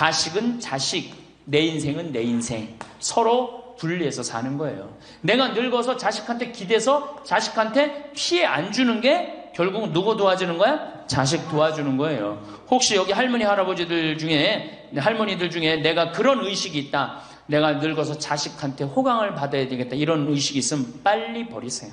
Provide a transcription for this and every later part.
자식은 자식, 내 인생은 내 인생. 서로 분리해서 사는 거예요. 내가 늙어서 자식한테 기대서 자식한테 피해 안 주는 게 결국 누구 도와주는 거야? 자식 도와주는 거예요. 혹시 여기 할머니, 할아버지들 중에, 할머니들 중에 내가 그런 의식이 있다. 내가 늙어서 자식한테 호강을 받아야 되겠다. 이런 의식이 있으면 빨리 버리세요.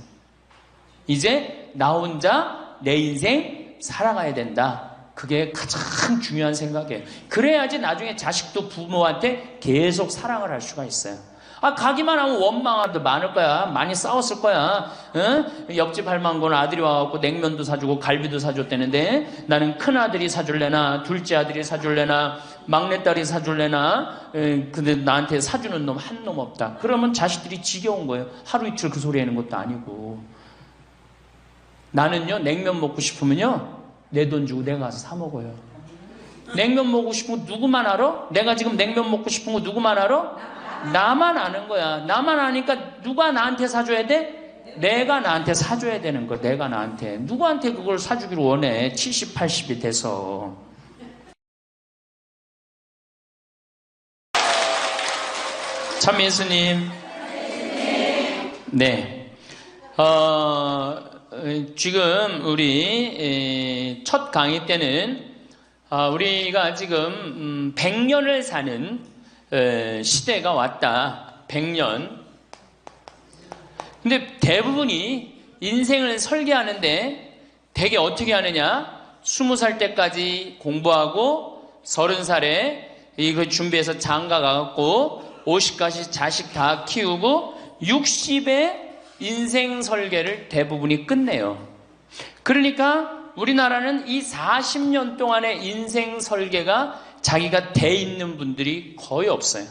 이제 나 혼자 내 인생 살아가야 된다. 그게 가장 중요한 생각이에요. 그래야지 나중에 자식도 부모한테 계속 사랑을 할 수가 있어요. 가기만 하면 원망하도 많을 거야. 많이 싸웠을 거야. 응? 옆집 할망구는 아들이 와갖고 냉면도 사주고 갈비도 사줬다는데 나는 큰아들이 사줄래나 둘째 아들이 사줄래나 막내딸이 사줄래나 근데 나한테 사주는 놈 한 놈 없다. 그러면 자식들이 지겨운 거예요. 하루 이틀 그 소리 하는 것도 아니고. 나는요, 냉면 먹고 싶으면요, 내 돈 주고 내가 가서 사 먹어요. 냉면 먹고 싶은 거 누구만 알아? 내가 지금 냉면 먹고 싶은 거 누구만 알아? 나만 아는 거야. 나만 아니까 누가 나한테 사줘야 돼? 내가 나한테 사줘야 되는 거야. 내가 나한테. 누구한테 그걸 사주기를 원해. 70, 80이 돼서. 참 예수님. 네. 지금 우리 첫 강의 때는 우리가 지금 100년을 사는 시대가 왔다. 100년. 근데 대부분이 인생을 설계하는데 되게 어떻게 하느냐? 20살 때까지 공부하고 30살에 이거 준비해서 장가 가갖고 50까지 자식 다 키우고 60에 인생 설계를 대부분이 끝내요. 그러니까 우리나라는 이 40년 동안의 인생 설계가 자기가 돼 있는 분들이 거의 없어요.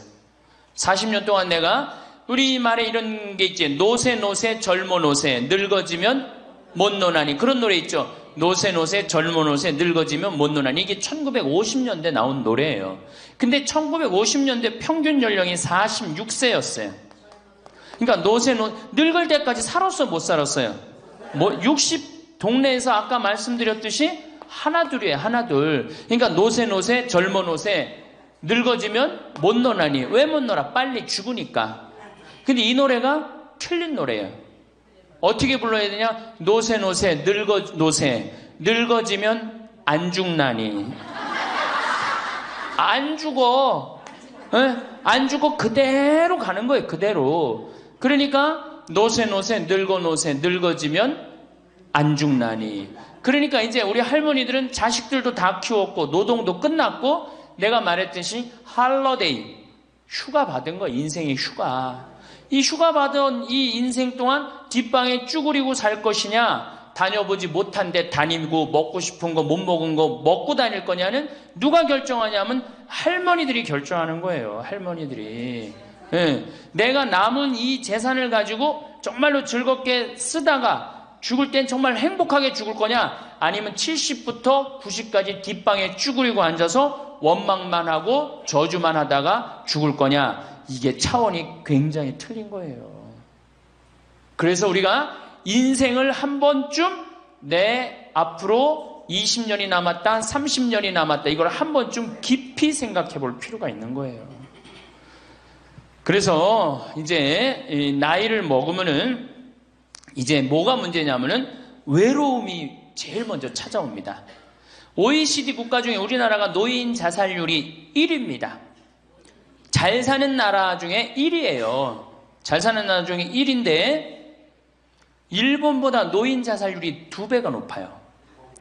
40년 동안 내가 우리 말에 이런 게 있지. 노세 젊어 노세 늙어지면 못 노나니. 그런 노래 있죠. 노세 젊어 노세 늙어지면 못 노나니. 이게 1950년대 나온 노래예요. 근데 1950년대 평균 연령이 46세였어요. 그러니까 늙을 때까지 살았어 못 살았어요? 60 동네에서 아까 말씀드렸듯이 하나둘이에요. 하나둘. 그러니까 노세 젊어 노세 늙어지면 못 노나니. 왜 못 놀아? 빨리 죽으니까. 근데 이 노래가 틀린 노래예요. 어떻게 불러야 되냐? 노세 늙어지면 안 죽나니. 안 죽어. 안 죽어. 그대로 가는 거예요. 그대로. 그러니까 노세 늙어지면 안 죽나니. 그러니까 이제 우리 할머니들은 자식들도 다 키웠고 노동도 끝났고 내가 말했듯이 할러데이, 휴가 받은 거. 인생의 휴가. 이 휴가 받은 이 인생 동안 뒷방에 쭈그리고 살 것이냐, 다녀보지 못한 데 다니고 먹고 싶은 거 못 먹은 거 먹고 다닐 거냐는 누가 결정하냐면 할머니들이 결정하는 거예요. 할머니들이. 내가 남은 이 재산을 가지고 정말로 즐겁게 쓰다가 죽을 땐 정말 행복하게 죽을 거냐, 아니면 70부터 90까지 뒷방에 쭈그리고 앉아서 원망만 하고 저주만 하다가 죽을 거냐. 이게 차원이 굉장히 틀린 거예요. 그래서 우리가 인생을 한 번쯤 내 앞으로 20년이 남았다, 30년이 남았다, 이걸 한 번쯤 깊이 생각해 볼 필요가 있는 거예요. 그래서 이제 나이를 먹으면은 이제 뭐가 문제냐면은 외로움이 제일 먼저 찾아옵니다. OECD 국가 중에 우리나라가 노인 자살률이 1위입니다. 잘 사는 나라 중에 1위예요. 잘 사는 나라 중에 1위인데 일본보다 노인 자살률이 2배가 높아요.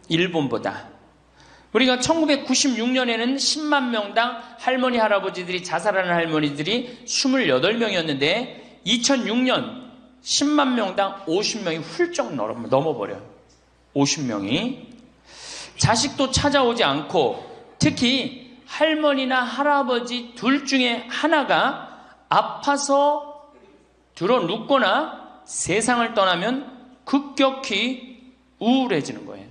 일본보다. 우리가 1996년에는 10만 명당 할머니, 할아버지들이 자살하는 할머니들이 28명이었는데 2006년 10만 명당 50명이 훌쩍 넘어버려요. 50명이. 자식도 찾아오지 않고 특히 할머니나 할아버지 둘 중에 하나가 아파서 들어눕거나 세상을 떠나면 급격히 우울해지는 거예요.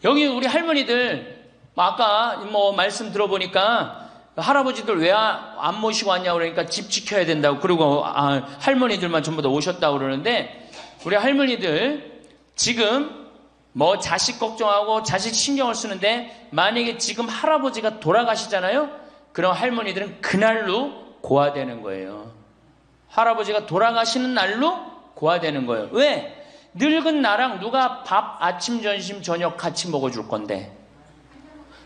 여기 우리 할머니들 아까 말씀 들어보니까 할아버지들 왜 안 모시고 왔냐고 그러니까 집 지켜야 된다고, 그리고 할머니들만 전부 다 오셨다고 그러는데 우리 할머니들 지금 자식 걱정하고 자식 신경을 쓰는데 만약에 지금 할아버지가 돌아가시잖아요. 그럼 할머니들은 그날로 고아되는 거예요. 할아버지가 돌아가시는 날로 고아되는 거예요. 왜? 늙은 나랑 누가 밥 아침 점심 저녁 같이 먹어줄 건데,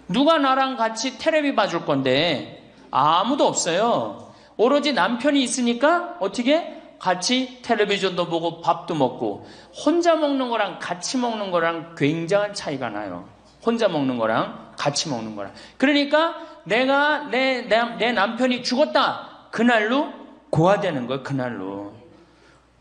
누가 나랑 같이 텔레비 봐줄 건데, 아무도 없어요. 오로지 남편이 있으니까 어떻게 같이 텔레비전도 보고 밥도 먹고. 혼자 먹는 거랑 같이 먹는 거랑 굉장한 차이가 나요. 혼자 먹는 거랑 같이 먹는 거랑. 그러니까 내가 내 남편이 죽었다, 그날로 고아되는 거예요. 그날로.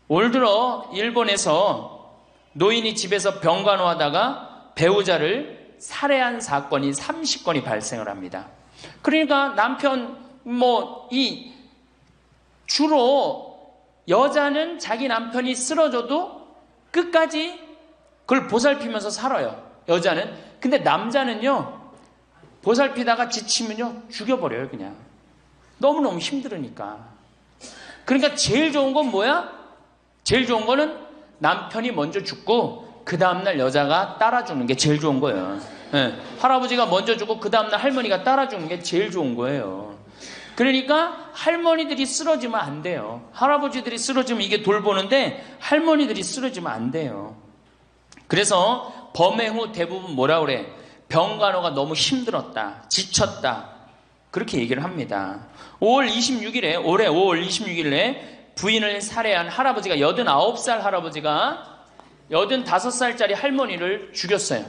올 들어 일본에서 노인이 집에서 병간호하다가 배우자를 살해한 사건이 30건이 발생을 합니다. 그러니까 남편 주로 여자는 자기 남편이 쓰러져도 끝까지 그걸 보살피면서 살아요. 여자는. 근데 남자는요, 보살피다가 지치면요 죽여버려요. 그냥 너무너무 힘들으니까. 그러니까 제일 좋은 건 뭐야? 제일 좋은 거는 남편이 먼저 죽고 그 다음날 여자가 따라 죽는 게 제일 좋은 거예요. 네. 할아버지가 먼저 죽고 그 다음날 할머니가 따라 죽는 게 제일 좋은 거예요. 그러니까 할머니들이 쓰러지면 안 돼요. 할아버지들이 쓰러지면 이게 돌보는데 할머니들이 쓰러지면 안 돼요. 그래서 범행 후 대부분 뭐라 그래? 병간호가 너무 힘들었다, 지쳤다, 그렇게 얘기를 합니다. 5월 26일에 올해 5월 26일에 부인을 살해한 할아버지가 89살 할아버지가 85살짜리 할머니를 죽였어요.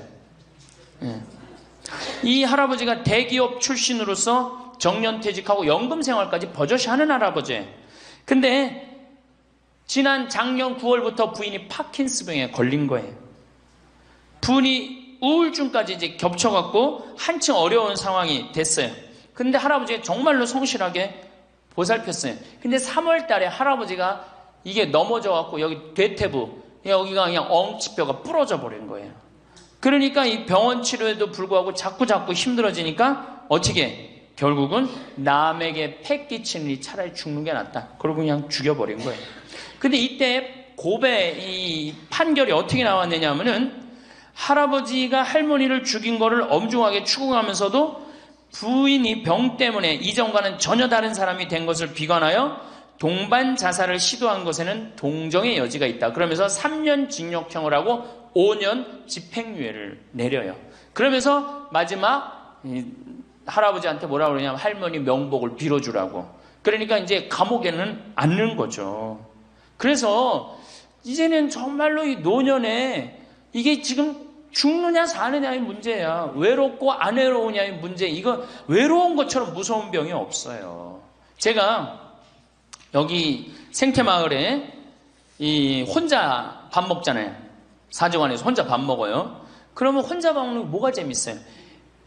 이 할아버지가 대기업 출신으로서 정년퇴직하고 연금생활까지 버젓이 하는 할아버지. 근데 지난 작년 9월부터 부인이 파킨스병에 걸린 거예요. 부인이 우울증까지 이제 겹쳐갖고 한층 어려운 상황이 됐어요. 근데 할아버지가 정말로 성실하게 보살폈어요. 근데 3월 달에 할아버지가 이게 넘어져갖고 여기 대퇴부, 여기가 그냥 엉치뼈가 부러져 버린 거예요. 그러니까 이 병원 치료에도 불구하고 자꾸 힘들어지니까 어떻게? 결국은 남에게 패 끼치니 차라리 죽는 게 낫다. 그러고 그냥 죽여버린 거예요. 근데 이때 이 판결이 어떻게 나왔느냐 하면은 할아버지가 할머니를 죽인 거를 엄중하게 추궁하면서도 부인이 병 때문에 이전과는 전혀 다른 사람이 된 것을 비관하여 동반 자살을 시도한 것에는 동정의 여지가 있다. 그러면서 3년 징역형을 하고 5년 집행유예를 내려요. 그러면서 마지막 할아버지한테 뭐라고 그러냐면 할머니 명복을 빌어주라고. 그러니까 이제 감옥에는 안 넣은 거죠. 그래서 이제는 정말로 이 노년에 이게 지금 죽느냐 사느냐의 문제야. 외롭고 안 외로우냐의 문제. 이거 외로운 것처럼 무서운 병이 없어요. 제가 여기 생태마을에 혼자 밥 먹잖아요. 사정안에서 혼자 밥 먹어요. 그러면 혼자 밥 먹는 게 뭐가 재밌어요?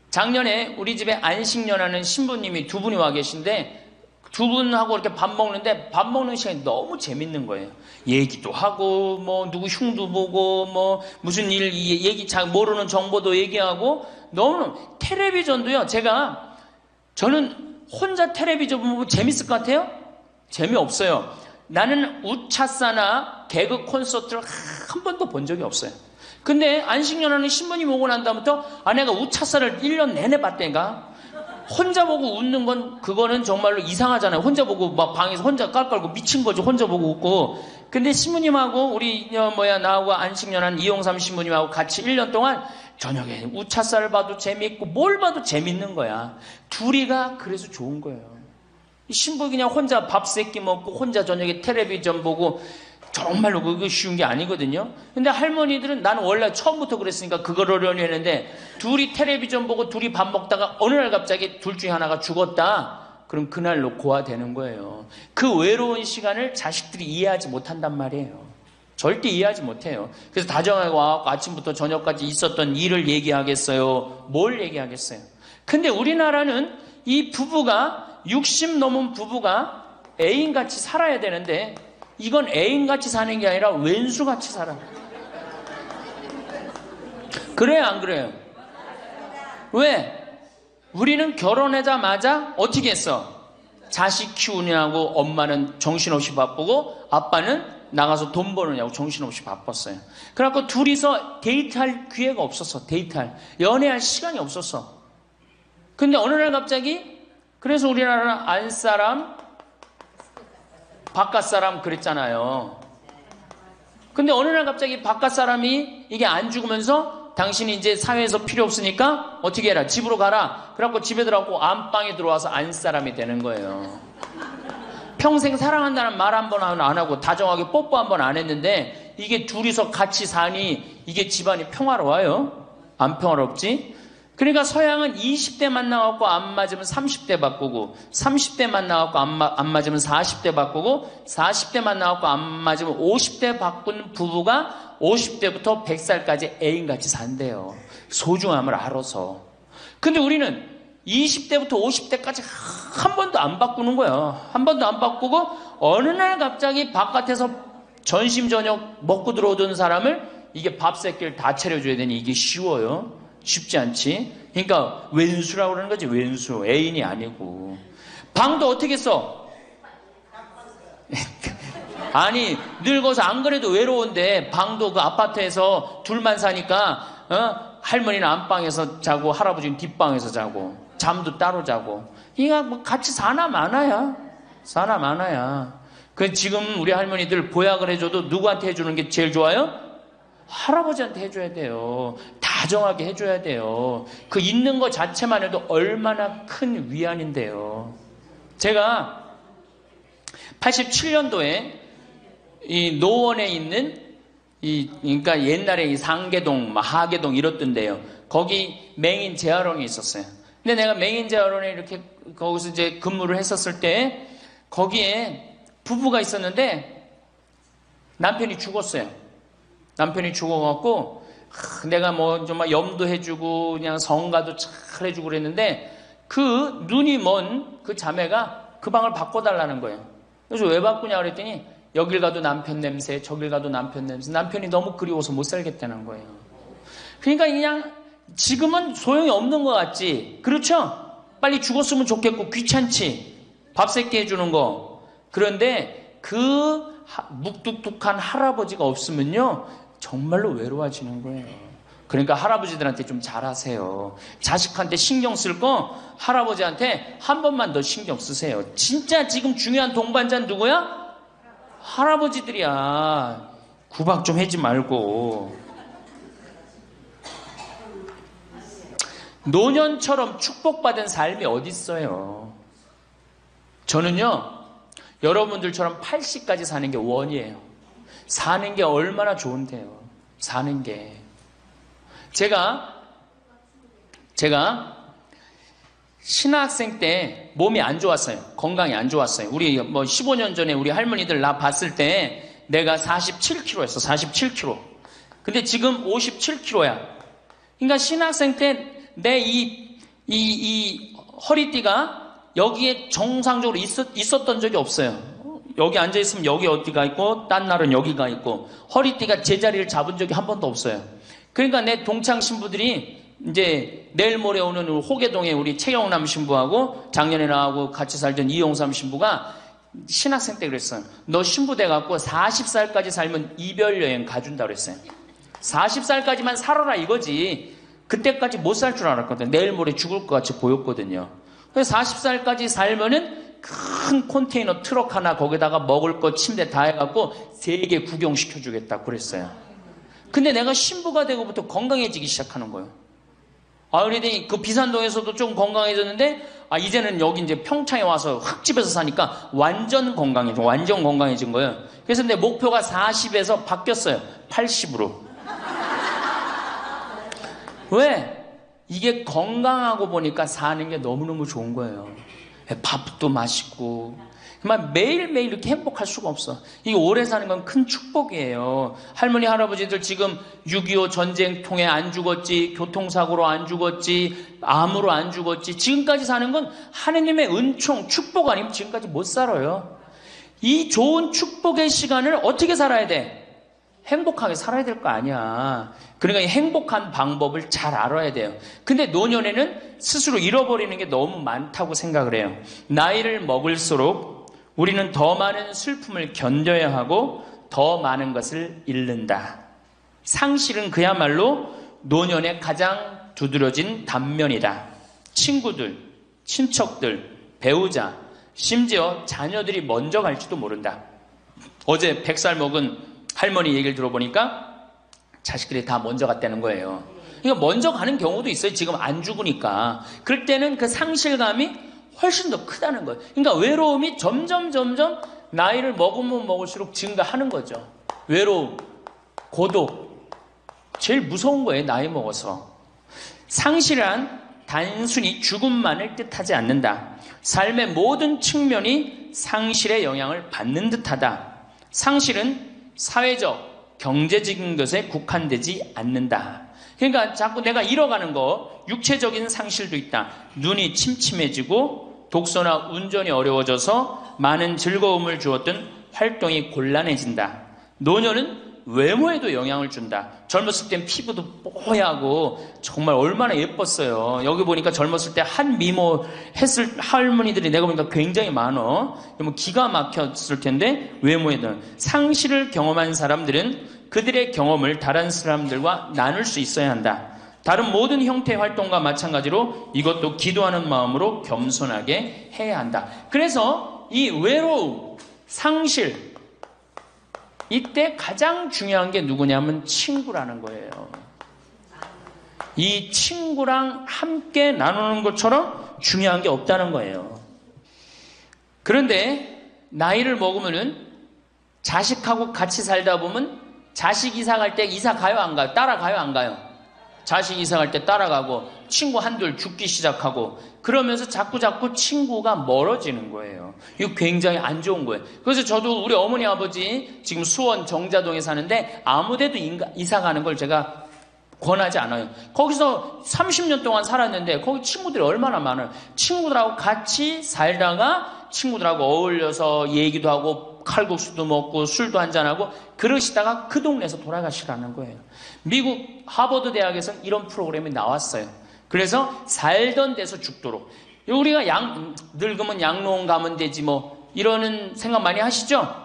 작년에 우리 집에 안식년하는 신부님이 2분이 와 계신데 두 분하고 이렇게 밥 먹는데 밥 먹는 시간이 너무 재밌는 거예요. 얘기도 하고 누구 흉도 보고 무슨 일 얘기 잘 모르는 정보도 얘기하고 너무 텔레비전도요. 저는 혼자 텔레비전 보면 재밌을 것 같아요? 재미없어요. 나는 우차사나 개그 콘서트를 한 번도 본 적이 없어요. 근데 안식년하는 신부님 오고 난 다음부터 내가 우차사를 1년 내내 봤다니까. 혼자 보고 웃는 건 그거는 정말로 이상하잖아요. 혼자 보고 막 방에서 혼자 깔깔고 미친 거죠. 혼자 보고 웃고. 근데 신부님하고 나하고 안식년한 이용삼 신부님하고 같이 1년 동안 저녁에 우차사를 봐도 재미있고 뭘 봐도 재밌는 거야. 둘이가 그래서 좋은 거예요. 신부 그냥 혼자 밥 세끼 먹고 혼자 저녁에 텔레비전 보고 정말로 그거 쉬운 게 아니거든요. 근데 할머니들은 나는 원래 처음부터 그랬으니까 그걸 어려니 했는데 둘이 텔레비전 보고 둘이 밥 먹다가 어느 날 갑자기 둘 중에 하나가 죽었다. 그럼 그날로 고아되는 거예요. 그 외로운 시간을 자식들이 이해하지 못한단 말이에요. 절대 이해하지 못해요. 그래서 다정하게 와서 아침부터 저녁까지 있었던 일을 얘기하겠어요? 뭘 얘기하겠어요? 근데 우리나라는 이 부부가 60 넘은 부부가 애인같이 살아야 되는데 이건 애인같이 사는 게 아니라 왼수같이 살아. 그래요, 안 그래요? 왜? 우리는 결혼하자마자 어떻게 했어? 자식 키우느냐고 엄마는 정신없이 바쁘고 아빠는 나가서 돈 버느냐고 정신없이 바빴어요. 그래갖고 둘이서 데이트할 기회가 없었어. 연애할 시간이 없었어. 근데 어느 날 갑자기 그래서 우리나라는 안사람, 바깥사람 그랬잖아요. 근데 어느 날 갑자기 바깥사람이 이게 안 죽으면서 당신이 이제 사회에서 필요 없으니까 어떻게 해라, 집으로 가라. 그래갖고 집에 들어가고 안방에 들어와서 안사람이 되는 거예요. 평생 사랑한다는 말 한 번 안 하고 다정하게 뽀뽀 한 번 안 했는데 이게 둘이서 같이 사니 이게 집안이 평화로워요? 안 평화롭지? 그러니까 서양은 20대 만나갖고 안 맞으면 30대 바꾸고, 30대 만나갖고 안 맞으면 40대 바꾸고, 40대 만나갖고 안 맞으면 50대 바꾼 부부가 50대부터 100살까지 애인같이 산대요. 소중함을 알아서. 근데 우리는 20대부터 50대까지 한 번도 안 바꾸는 거야. 한 번도 안 바꾸고 어느 날 갑자기 바깥에서 전심 저녁 먹고 들어오던 사람을 이게 밥 새끼를 다 차려줘야 되니 이게 쉬워요? 쉽지 않지. 그러니까 왼수라고 그러는 거지. 왼수. 애인이 아니고. 방도 어떻게 써? 아니 늙어서 안 그래도 외로운데 방도 그 아파트에서 둘만 사니까 할머니는 안방에서 자고 할아버지는 뒷방에서 자고 잠도 따로 자고. 이거 뭐 같이 사나 마나야. 사나 마나야. 그 지금 우리 할머니들 보약을 해줘도 누구한테 해주는 게 제일 좋아요? 할아버지한테 해줘야 돼요. 다정하게 해줘야 돼요. 그 있는 것 자체만 해도 얼마나 큰 위안인데요. 제가 87년도에 이 노원에 있는 그러니까 옛날에 이 상계동, 하계동 이렇던데요. 거기 맹인 재활원이 있었어요. 근데 내가 맹인 재활원에 이렇게 거기서 이제 근무를 했었을 때 거기에 부부가 있었는데 남편이 죽었어요. 남편이 죽어갖고 내가 뭐 좀 염도해주고 그냥 성가도 잘 해주고 그랬는데 그 눈이 먼 그 자매가 그 방을 바꿔달라는 거예요. 그래서 왜 바꾸냐 그랬더니 여길 가도 남편 냄새, 저길 가도 남편 냄새. 남편이 너무 그리워서 못 살겠다는 거예요. 그러니까 그냥 지금은 소용이 없는 것 같지. 그렇죠? 빨리 죽었으면 좋겠고 귀찮지. 밥 새끼 해주는 거. 그런데 그 묵뚝뚝한 할아버지가 없으면요 정말로 외로워지는 거예요. 그러니까 할아버지들한테 좀 잘하세요. 자식한테 신경 쓸 거 할아버지한테 한 번만 더 신경 쓰세요. 진짜 지금 중요한 동반자는 누구야? 할아버지들이야. 구박 좀 하지 말고. 노년처럼 축복받은 삶이 어디 있어요? 저는요 여러분들처럼 80까지 사는 게 원이에요. 사는 게 얼마나 좋은데요. 사는 게. 제가 신학생 때 몸이 안 좋았어요. 건강이 안 좋았어요. 우리 뭐 15년 전에 우리 할머니들 나 봤을 때 내가 47kg였어. 47kg. 근데 지금 57kg야. 그러니까 신학생 때 내 이 허리띠가 여기에 정상적으로 있었던 적이 없어요. 여기 앉아있으면 여기 어디가 있고 딴 날은 여기가 있고 허리띠가 제자리를 잡은 적이 한 번도 없어요. 그러니까 내 동창 신부들이 이제 내일 모레 오는 호계동에 우리 최영남 신부하고 작년에 나하고 같이 살던 이용삼 신부가 신학생 때 그랬어요. 너 신부 돼갖고 40살까지 살면 이별여행 가준다 그랬어요. 40살까지만 살아라 이거지. 그때까지 못 살 줄 알았거든. 내일 모레 죽을 것 같이 보였거든요. 그래서 40살까지 살면은 큰 컨테이너 트럭 하나 거기다가 먹을 것 침대 다 해갖고 세계 구경시켜주겠다 그랬어요. 근데 내가 신부가 되고부터 건강해지기 시작하는 거예요. 그러더니 그 비산동에서도 좀 건강해졌는데 이제는 여기 이제 평창에 와서 흙집에서 사니까 완전 건강해진 거예요. 그래서 내 목표가 40에서 바뀌었어요. 80으로. 왜? 이게 건강하고 보니까 사는 게 너무너무 좋은 거예요. 밥도 맛있고 정말 매일매일 이렇게 행복할 수가 없어. 이게 오래 사는 건 큰 축복이에요. 할머니 할아버지들 지금 6.25 전쟁 통해 안 죽었지, 교통사고로 안 죽었지, 암으로 안 죽었지, 지금까지 사는 건 하느님의 은총 축복 아니면 지금까지 못 살아요. 이 좋은 축복의 시간을 어떻게 살아야 돼? 행복하게 살아야 될 거 아니야. 그러니까 이 행복한 방법을 잘 알아야 돼요. 근데 노년에는 스스로 잃어버리는 게 너무 많다고 생각을 해요. 나이를 먹을수록 우리는 더 많은 슬픔을 견뎌야 하고 더 많은 것을 잃는다. 상실은 그야말로 노년의 가장 두드러진 단면이다. 친구들, 친척들, 배우자, 심지어 자녀들이 먼저 갈지도 모른다. 어제 100살 먹은 할머니 얘기를 들어보니까 자식들이 다 먼저 갔다는 거예요. 그러니까 먼저 가는 경우도 있어요. 지금 안 죽으니까. 그럴 때는 그 상실감이 훨씬 더 크다는 거예요. 그러니까 외로움이 점점 나이를 먹으면 먹을수록 증가하는 거죠. 외로움, 고독. 제일 무서운 거예요. 나이 먹어서. 상실이란 단순히 죽음만을 뜻하지 않는다. 삶의 모든 측면이 상실의 영향을 받는 듯하다. 상실은 사회적, 경제적인 것에 국한되지 않는다. 그러니까 자꾸 내가 잃어가는 거, 육체적인 상실도 있다. 눈이 침침해지고 독서나 운전이 어려워져서 많은 즐거움을 주었던 활동이 곤란해진다. 노년은 외모에도 영향을 준다. 젊었을 땐 피부도 뽀얗고 정말 얼마나 예뻤어요. 여기 보니까 젊었을 때 한 미모 했을 할머니들이 내가 보니까 굉장히 많어. 뭐 기가 막혔을 텐데 외모에는 상실을 경험한 사람들은 그들의 경험을 다른 사람들과 나눌 수 있어야 한다. 다른 모든 형태의 활동과 마찬가지로 이것도 기도하는 마음으로 겸손하게 해야 한다. 그래서 이 외로움, 상실, 이때 가장 중요한 게 누구냐면 친구라는 거예요. 이 친구랑 함께 나누는 것처럼 중요한 게 없다는 거예요. 그런데 나이를 먹으면은 자식하고 같이 살다 보면 자식 이사 갈 때 이사 가요 안 가요? 따라가요 안 가요? 자식 이사 갈 때 따라가고 친구 한둘 죽기 시작하고 그러면서 자꾸 친구가 멀어지는 거예요. 이거 굉장히 안 좋은 거예요. 그래서 저도 우리 어머니 아버지 지금 수원 정자동에 사는데 아무데도 이사 가는 걸 제가 권하지 않아요. 거기서 30년 동안 살았는데 거기 친구들이 얼마나 많아요. 친구들하고 같이 살다가 친구들하고 어울려서 얘기도 하고 칼국수도 먹고 술도 한잔하고 그러시다가 그 동네에서 돌아가시라는 거예요. 미국 하버드 대학에서는 이런 프로그램이 나왔어요. 그래서 살던 데서 죽도록. 우리가 늙으면 양로원 가면 되지 뭐 이러는 생각 많이 하시죠?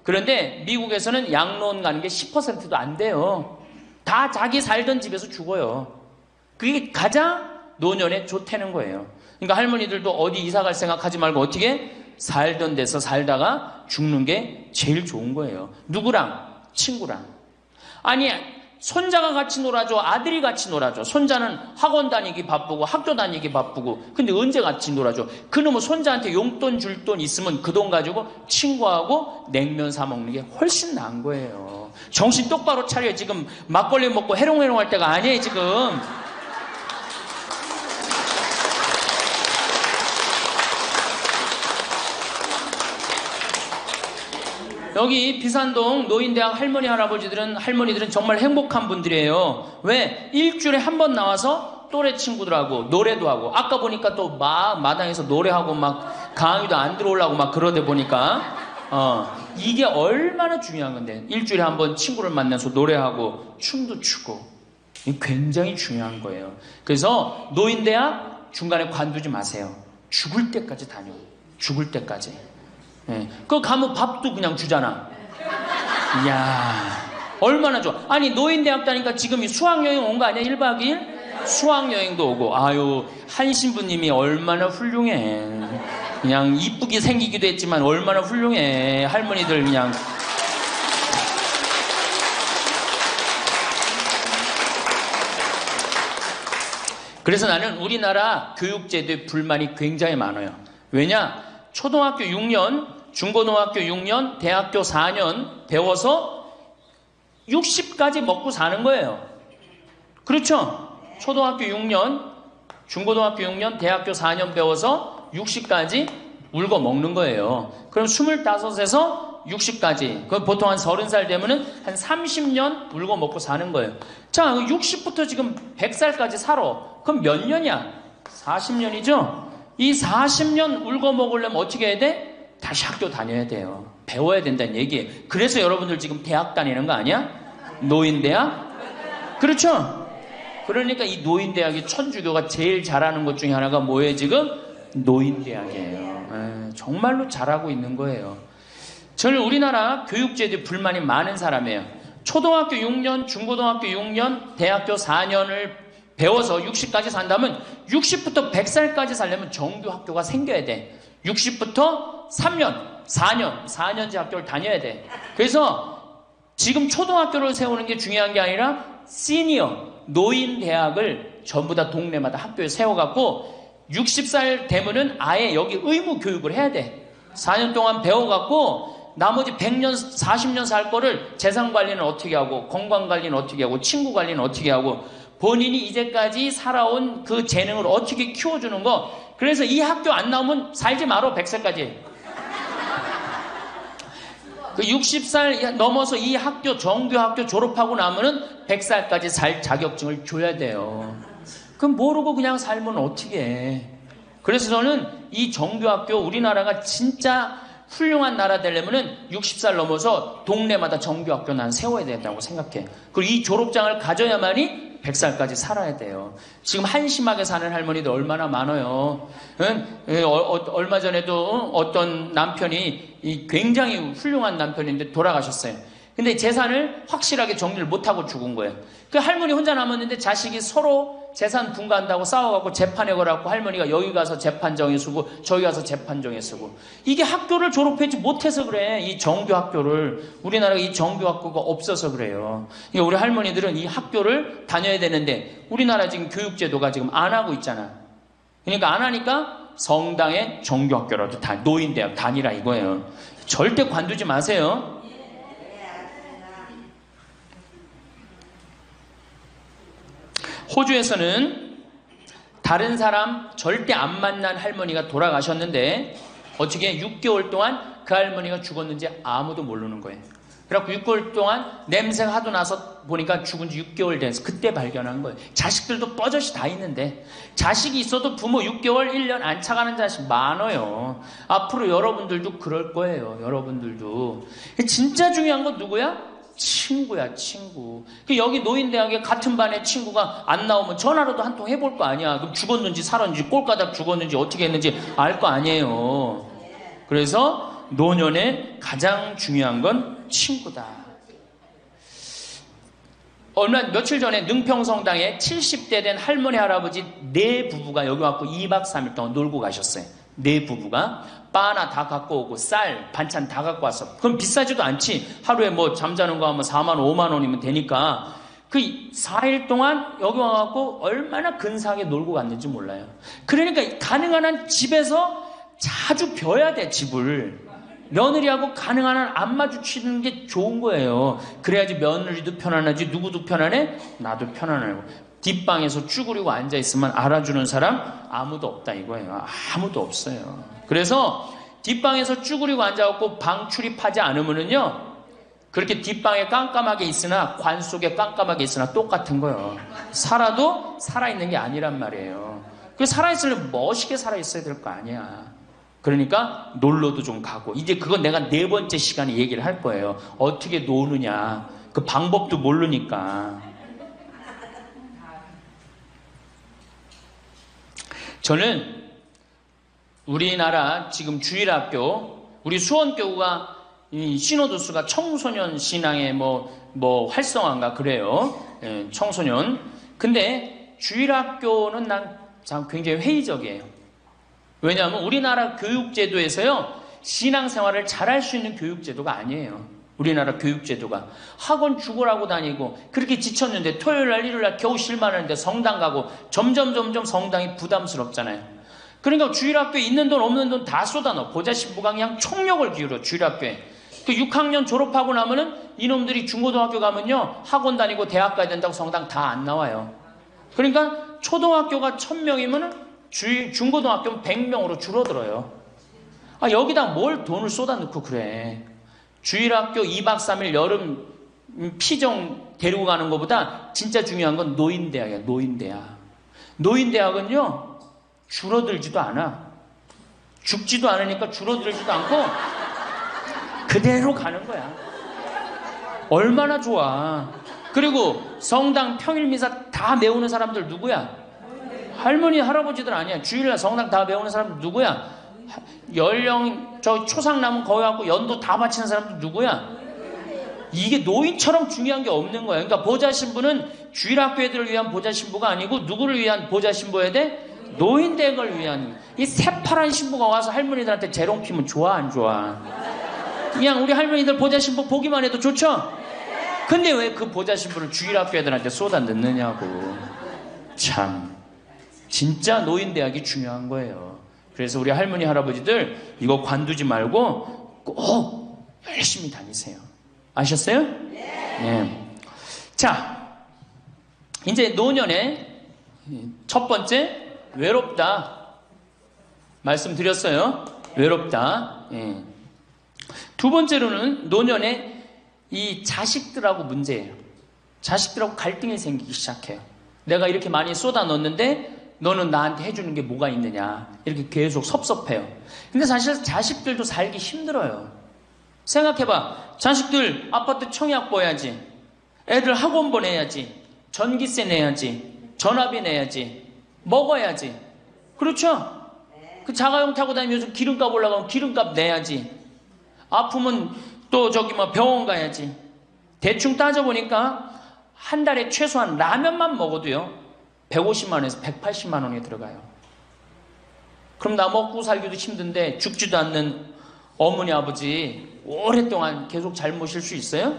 그런데 미국에서는 양로원 가는 게 10%도 안 돼요. 다 자기 살던 집에서 죽어요. 그게 가장 노년에 좋다는 거예요. 그러니까 할머니들도 어디 이사 갈 생각하지 말고 어떻게 살던 데서 살다가 죽는 게 제일 좋은 거예요. 누구랑? 친구랑. 아니 손자가 같이 놀아줘, 아들이 같이 놀아줘. 손자는 학원 다니기 바쁘고 학교 다니기 바쁘고 근데 언제 같이 놀아줘? 그놈은 손자한테 용돈 줄 돈 있으면 그 돈 가지고 친구하고 냉면 사 먹는 게 훨씬 나은 거예요. 정신 똑바로 차려. 지금 막걸리 먹고 해롱해롱 할 때가 아니에요 지금. 여기 비산동 노인대학 할머니들은 정말 행복한 분들이에요. 왜? 일주일에 한 번 나와서 또래 친구들하고 노래도 하고 아까 보니까 또 막 마당에서 노래하고 막 강의도 안 들어오려고 막 그러다 보니까 이게 얼마나 중요한 건데 일주일에 한 번 친구를 만나서 노래하고 춤도 추고 이게 굉장히 중요한 거예요. 그래서 노인대학 중간에 관두지 마세요. 죽을 때까지 다녀. 죽을 때까지. 네. 그거 가면 밥도 그냥 주잖아. 이야, 얼마나 좋아. 아니, 노인대학 다니까 지금 수학여행 온 거 아니야? 1박 2일? 수학여행도 오고. 아유, 한 신부님이 얼마나 훌륭해. 그냥 이쁘게 생기기도 했지만 얼마나 훌륭해. 할머니들 그냥. 그래서 나는 우리나라 교육제도에 불만이 굉장히 많아요. 왜냐? 초등학교 6년, 중고등학교 6년, 대학교 4년 배워서 60까지 먹고 사는 거예요. 그렇죠? 초등학교 6년, 중고등학교 6년, 대학교 4년 배워서 60까지 울고 먹는 거예요. 그럼 25에서 60까지. 그럼 보통 한 30살 되면은 한 30년 울고 먹고 사는 거예요. 자, 60부터 지금 100살까지 살아. 그럼 몇 년이야? 40년이죠? 이 40년 울고 먹으려면 어떻게 해야 돼? 다시 학교 다녀야 돼요. 배워야 된다는 얘기예요. 그래서 여러분들 지금 대학 다니는 거 아니야? 노인대학? 그렇죠? 그러니까 이 노인대학이 천주교가 제일 잘하는 것 중에 하나가 뭐예요 지금? 노인대학이에요. 정말로 잘하고 있는 거예요. 저는 우리나라 교육제도에 불만이 많은 사람이에요. 초등학교 6년, 중고등학교 6년, 대학교 4년을 배워서 60까지 산다면 60부터 100살까지 살려면 정규 학교가 생겨야 돼. 60부터 3년, 4년제 학교를 다녀야 돼. 그래서 지금 초등학교를 세우는 게 중요한 게 아니라 시니어, 노인 대학을 전부 다 동네마다 학교에 세워갖고 60살 되면은 아예 여기 의무 교육을 해야 돼. 4년 동안 배워갖고 나머지 100년, 40년 살 거를 재산 관리는 어떻게 하고, 건강 관리는 어떻게 하고, 친구 관리는 어떻게 하고, 본인이 이제까지 살아온 그 재능을 어떻게 키워주는 거. 그래서 이 학교 안 나오면 살지 말어, 100살까지. 그 60살 넘어서 이 학교, 정규 학교 졸업하고 나면은 100살까지 살 자격증을 줘야 돼요. 그럼 모르고 그냥 살면 어떻게 해. 그래서 저는 이 정규 학교, 우리나라가 진짜 훌륭한 나라 되려면은 60살 넘어서 동네마다 정규 학교 난 세워야 된다고 생각해. 그리고 이 졸업장을 가져야만이 100살까지 살아야 돼요. 지금 한심하게 사는 할머니들 얼마나 많아요. 얼마 전에도 어떤 남편이 굉장히 훌륭한 남편인데 돌아가셨어요. 근데 재산을 확실하게 정리를 못하고 죽은 거예요. 그 할머니 혼자 남았는데 자식이 서로 재산 분가한다고 싸워갖고 재판에 걸어갖고 할머니가 여기 가서 재판정에 서고 저기 가서 재판정에 서고. 이게 학교를 졸업하지 못해서 그래. 이 정규 학교를. 우리나라가 이 정규 학교가 없어서 그래요. 그러니까 우리 할머니들은 이 학교를 다녀야 되는데 우리나라 지금 교육제도가 지금 안 하고 있잖아. 그러니까 안 하니까 성당의 정규 학교라도 노인대학 다니라 이거예요. 절대 관두지 마세요. 호주에서는 다른 사람 절대 안 만난 할머니가 돌아가셨는데 어떻게 6개월 동안 그 할머니가 죽었는지 아무도 모르는 거예요. 그래갖고 6개월 동안 냄새가 하도 나서 보니까 죽은 지 6개월 돼서 그때 발견한 거예요. 자식들도 뻐젓이 다 있는데 자식이 있어도 부모 6개월, 1년 안 차가는 자식 많아요. 앞으로 여러분들도 그럴 거예요. 여러분들도. 진짜 중요한 건 누구야? 친구야, 친구. 여기 노인대학에 같은 반에 친구가 안 나오면 전화로도 한 통 해볼 거 아니야. 그럼 죽었는지 살았는지 꼴가닥 죽었는지 어떻게 했는지 알 거 아니에요. 그래서 노년에 가장 중요한 건 친구다. 며칠 전에 능평성당에 70대 된 할머니 할아버지 네 부부가 여기 와서 2박 3일 동안 놀고 가셨어요. 네 부부가 바나 다 갖고 오고 쌀, 반찬 다 갖고 왔어. 그럼 비싸지도 않지. 하루에 뭐 잠자는 거 하면 4만 원, 5만 원이면 되니까 그 4일 동안 여기 와갖고 얼마나 근사하게 놀고 갔는지 몰라요. 그러니까 가능한 한 집에서 자주 벼야 돼, 집을. 며느리하고 가능한 한 안 마주치는 게 좋은 거예요. 그래야지 며느리도 편안하지, 누구도 편안해? 나도 편안하고. 뒷방에서 쭈그리고 앉아있으면 알아주는 사람 아무도 없다 이거예요. 아무도 없어요. 그래서 뒷방에서 쭈그리고 앉아갖고 방 출입하지 않으면은요, 그렇게 뒷방에 깜깜하게 있으나 관 속에 깜깜하게 있으나 똑같은 거예요. 살아도 살아있는 게 아니란 말이에요. 그 살아있으려면 멋있게 살아있어야 될 거 아니야. 그러니까 놀러도 좀 가고. 이제 그건 내가 4번째 시간에 얘기를 할 거예요. 어떻게 노느냐. 그 방법도 모르니까. 저는 우리나라 지금 주일학교, 우리 수원교구가 신호도수가 청소년 신앙의 뭐 활성화인가 그래요. 예, 청소년. 근데 주일학교는 난 참 굉장히 회의적이에요. 왜냐하면 우리나라 교육제도에서요, 신앙생활을 잘할 수 있는 교육제도가 아니에요. 우리나라 교육제도가. 학원 죽으라고 다니고 그렇게 지쳤는데 토요일날 일요일날 겨우 실만하는데 성당 가고 점점 성당이 부담스럽잖아요. 그러니까 주일학교에 있는 돈 없는 돈 다 쏟아넣어. 보자신부강양 총력을 기울여 주일학교에. 그 6학년 졸업하고 나면은 이놈들이 중고등학교 가면요, 학원 다니고 대학 가야 된다고 성당 다 안 나와요. 그러니까 초등학교가 1000명이면은 중고등학교는 100명으로 줄어들어요. 여기다 뭘 돈을 쏟아넣고 그래. 주일학교 2박 3일 여름 피정 데리고 가는 것보다 진짜 중요한 건 노인대학이야. 노인대학. 노인대학은요, 줄어들지도 않아. 죽지도 않으니까 줄어들지도 않고 그대로 가는 거야. 얼마나 좋아. 그리고 성당 평일미사 다 메우는 사람들 누구야? 할머니 할아버지들 아니야. 주일날 성당 다 메우는 사람들 누구야? 연령 저 초상 남은 거기 갖고 연도 다 바치는 사람들 누구야? 이게 노인처럼 중요한 게 없는 거야. 그러니까 보좌 신부는 주일학교 애들을 위한 보좌 신부가 아니고 누구를 위한 보좌 신부여야 돼? 노인댁을 위한. 이 새파란 신부가 와서 할머니들한테 재롱 피면 좋아 안 좋아? 그냥 우리 할머니들 보좌 신부 보기만 해도 좋죠? 근데 왜 그 보좌 신부를 주일학교 애들한테 쏟아 넣느냐고. 참 진짜 노인대학이 중요한 거예요. 그래서 우리 할머니 할아버지들 이거 관두지 말고 꼭 열심히 다니세요. 아셨어요? 네. 자, 이제 노년의 첫 번째 외롭다 말씀드렸어요. 외롭다. 예. 두 번째로는 노년에 이 자식들하고 문제예요. 자식들하고 갈등이 생기기 시작해요. 내가 이렇게 많이 쏟아 넣었는데 너는 나한테 해주는 게 뭐가 있느냐, 이렇게 계속 섭섭해요. 근데 사실 자식들도 살기 힘들어요. 생각해봐. 자식들 아파트 청약 보야지, 애들 학원 보내야지, 전기세 내야지, 전화비 내야지, 먹어야지. 그렇죠? 그 자가용 타고 다니면 요즘 기름값 올라가면 기름값 내야지. 아프면 또 병원 가야지. 대충 따져보니까 한 달에 최소한 라면만 먹어도요 150만 원에서 180만 원이 들어가요. 그럼 나 먹고 살기도 힘든데 죽지도 않는 어머니 아버지 오랫동안 계속 잘 모실 수 있어요?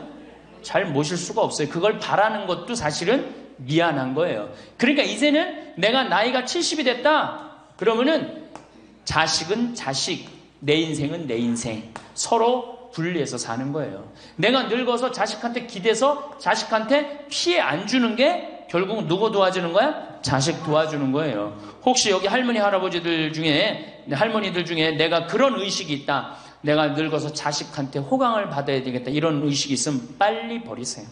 잘 모실 수가 없어요. 그걸 바라는 것도 사실은 미안한 거예요. 그러니까 이제는 내가 나이가 70이 됐다 그러면은 자식은 자식, 내 인생은 내 인생, 서로 분리해서 사는 거예요. 내가 늙어서 자식한테 기대서 자식한테 피해 안 주는 게 결국 누구 도와주는 거야? 자식 도와주는 거예요. 혹시 여기 할머니 할아버지들 중에, 할머니들 중에 내가 그런 의식이 있다, 내가 늙어서 자식한테 호강을 받아야 되겠다, 이런 의식이 있으면 빨리 버리세요.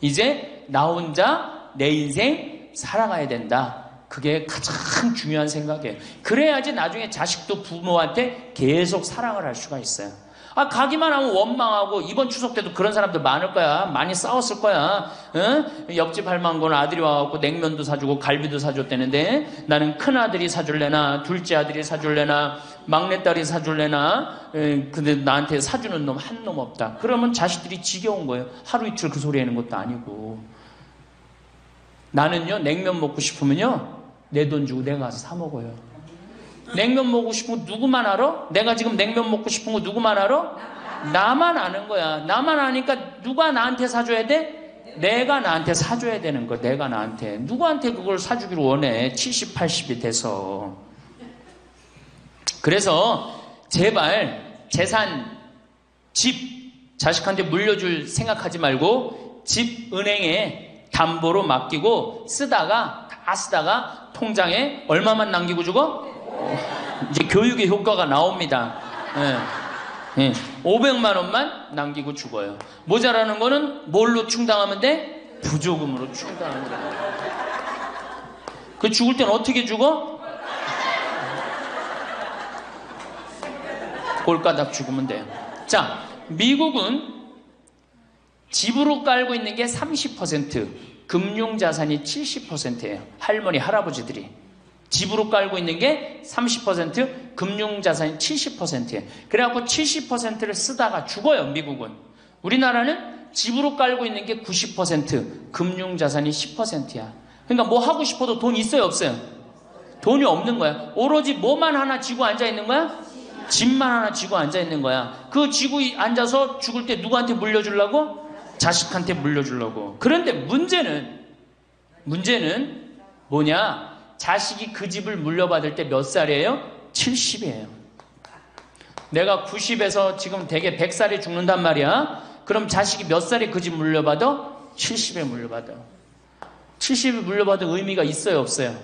이제 나 혼자 내 인생 살아가야 된다. 그게 가장 중요한 생각이에요. 그래야지 나중에 자식도 부모한테 계속 사랑을 할 수가 있어요. 가기만 하면 원망하고, 이번 추석 때도 그런 사람들 많을 거야. 많이 싸웠을 거야. 응? 옆집 할망구는 아들이 와갖고 냉면도 사주고 갈비도 사줬다는데 나는 큰아들이 사줄래나 둘째 아들이 사줄래나 막내딸이 사줄래나, 근데 나한테 사주는 놈 한 놈 없다. 그러면 자식들이 지겨운 거예요. 하루 이틀 그 소리 하는 것도 아니고. 나는요 냉면 먹고 싶으면요 내 돈 주고 내가 가서 사 먹어요. 냉면 먹고 싶은 거 누구만 알아? 내가 지금 냉면 먹고 싶은 거 누구만 알아? 나만 아는 거야. 나만 아니까 누가 나한테 사줘야 돼? 내가 나한테 사줘야 되는 거야. 내가 나한테. 누구한테 그걸 사주기를 원해. 70, 80이 돼서. 그래서 제발 재산, 집 자식한테 물려줄 생각하지 말고 집 은행에 담보로 맡기고 다 쓰다가 통장에 얼마만 남기고 주고? 이제 교육의 효과가 나옵니다. 500만 원만 남기고 죽어요. 모자라는 거는 뭘로 충당하면 돼? 부조금으로 충당하면 돼. 그 죽을 땐 어떻게 죽어? 꼴가닥 죽으면 돼요. 자, 미국은 집으로 깔고 있는 게 30%, 금융자산이 70%예요. 할머니, 할아버지들이. 집으로 깔고 있는 게 30%, 금융자산이 70%예요. 그래갖고 70%를 쓰다가 죽어요, 미국은. 우리나라는 집으로 깔고 있는 게 90%, 금융자산이 10%야. 그러니까 뭐 하고 싶어도 돈 있어요, 없어요? 돈이 없는 거야. 오로지 뭐만 하나 쥐고 앉아있는 거야? 집만 하나 쥐고 앉아있는 거야. 그 쥐고 앉아서 죽을 때 누구한테 물려주려고? 자식한테 물려주려고. 그런데 문제는 뭐냐? 자식이 그 집을 물려받을 때 몇 살이에요? 70이에요. 내가 90에서 지금 대개 100살에 죽는단 말이야. 그럼 자식이 몇 살에 그 집 물려받아? 70에 물려받아. 70에 물려받은 의미가 있어요, 없어요?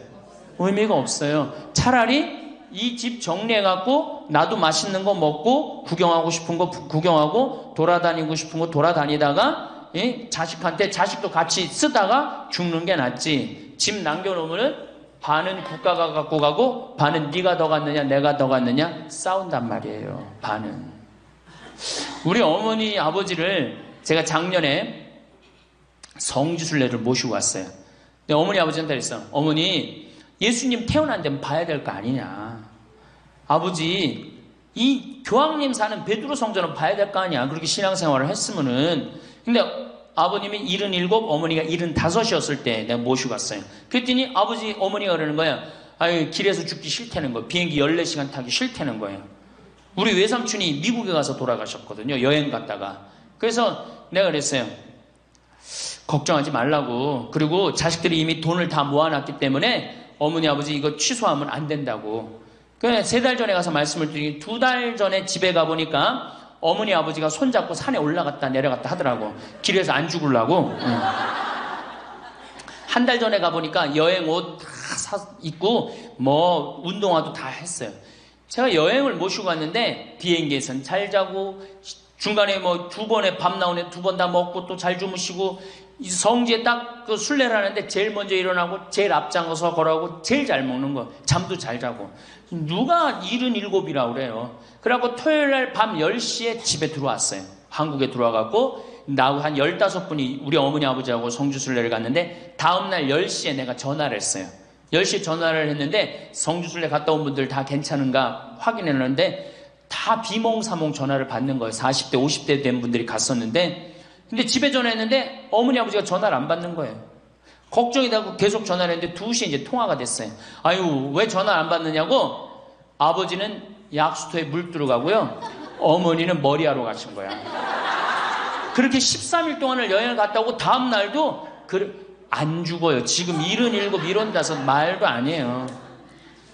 의미가 없어요. 차라리 이 집 정리해갖고 나도 맛있는 거 먹고 구경하고 싶은 거 구경하고 돌아다니고 싶은 거 돌아다니다가 자식한테 자식도 같이 쓰다가 죽는 게 낫지. 집 남겨놓으면은 반은 국가가 갖고 가고 반은 네가 더 갔느냐 내가 더 갔느냐 싸운단 말이에요. 반은. 우리 어머니 아버지를 제가 작년에 성지순례를 모시고 왔어요. 근데 어머니 아버지한테 그랬어. 어머니, 예수님 태어난 데는 봐야 될 거 아니냐. 아버지 이 교황님 사는 베드로 성전은 봐야 될 거 아니야. 그렇게 신앙생활을 했으면은. 근데 아버님이 77, 어머니가 75이었을 때 내가 모시고 갔어요. 그랬더니 아버지, 어머니가 그러는 거야. 아유, 길에서 죽기 싫다는 거예요. 비행기 14시간 타기 싫다는 거예요. 우리 외삼촌이 미국에 가서 돌아가셨거든요. 여행 갔다가. 그래서 내가 그랬어요. 걱정하지 말라고. 그리고 자식들이 이미 돈을 다 모아놨기 때문에 어머니, 아버지 이거 취소하면 안 된다고. 그래, 3달 전에 가서 말씀을 드리니 2달 전에 집에 가보니까 어머니, 아버지가 손잡고 산에 올라갔다 내려갔다 하더라고. 길에서 안 죽으려고. 응. 1달 전에 가보니까 여행 옷 다 입고 뭐 운동화도 다 했어요. 제가 여행을 모시고 갔는데 비행기에선 잘 자고 중간에 뭐 2번에 밥 나오네 2번 다 먹고 또 잘 주무시고 성지에 딱 그 순례를 하는데 제일 먼저 일어나고 제일 앞장서서 걸어가고 제일 잘 먹는 거 잠도 잘 자고 누가 77이라고 그래요. 그래갖고 토요일날 밤 10시에 집에 들어왔어요. 한국에 들어와갖고 나하고 한 15분이 우리 어머니 아버지하고 성주순례를 갔는데 다음날 10시에 내가 전화를 했어요. 10시에 전화를 했는데 성주순례 갔다 온 분들 다 괜찮은가 확인했는데 다 비몽사몽 전화를 받는 거예요. 40대 50대 된 분들이 갔었는데 근데 집에 전화했는데 어머니 아버지가 전화를 안 받는 거예요. 걱정이 되고 계속 전화를 했는데 2시에 이제 통화가 됐어요. 아유, 왜 전화 안 받느냐고. 아버지는 약수터에 물 들어가고요. 어머니는 머리하러 가신 거야. 그렇게 13일 동안을 여행을 갔다 오고 다음 날도 안 죽어요. 지금 77, 75 말도 아니에요.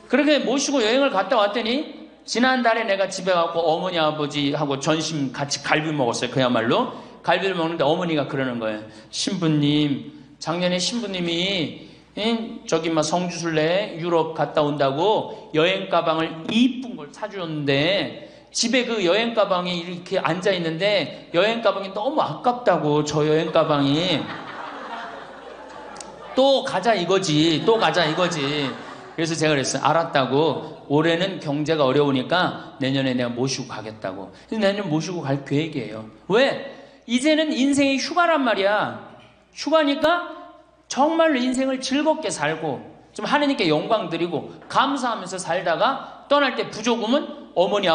그렇게 모시고 여행을 갔다 왔더니 지난달에 내가 집에 가고 어머니 아버지하고 전심 같이 갈비 먹었어요. 그야말로 갈비를 먹는데 어머니가 그러는 거예요. 신부님, 작년에 신부님이 저기 막 성주순례 유럽 갔다 온다고 여행 가방을 이쁜 걸 사주었는데 집에 그 여행 가방이 이렇게 앉아 있는데 여행 가방이 너무 아깝다고. 저 여행 가방이 또 가자 이거지. 또 가자 이거지. 그래서 제가 그랬어요. 알았다고. 올해는 경제가 어려우니까 내년에 내가 모시고 가겠다고. 그래서 내년 모시고 갈 계획이에요. 왜? 이제는 인생이 휴가란 말이야. 휴가니까 정말로 인생을 즐겁게 살고 좀 하느님께 영광 드리고 감사하면서 살다가 떠날 때 부조금은 어머니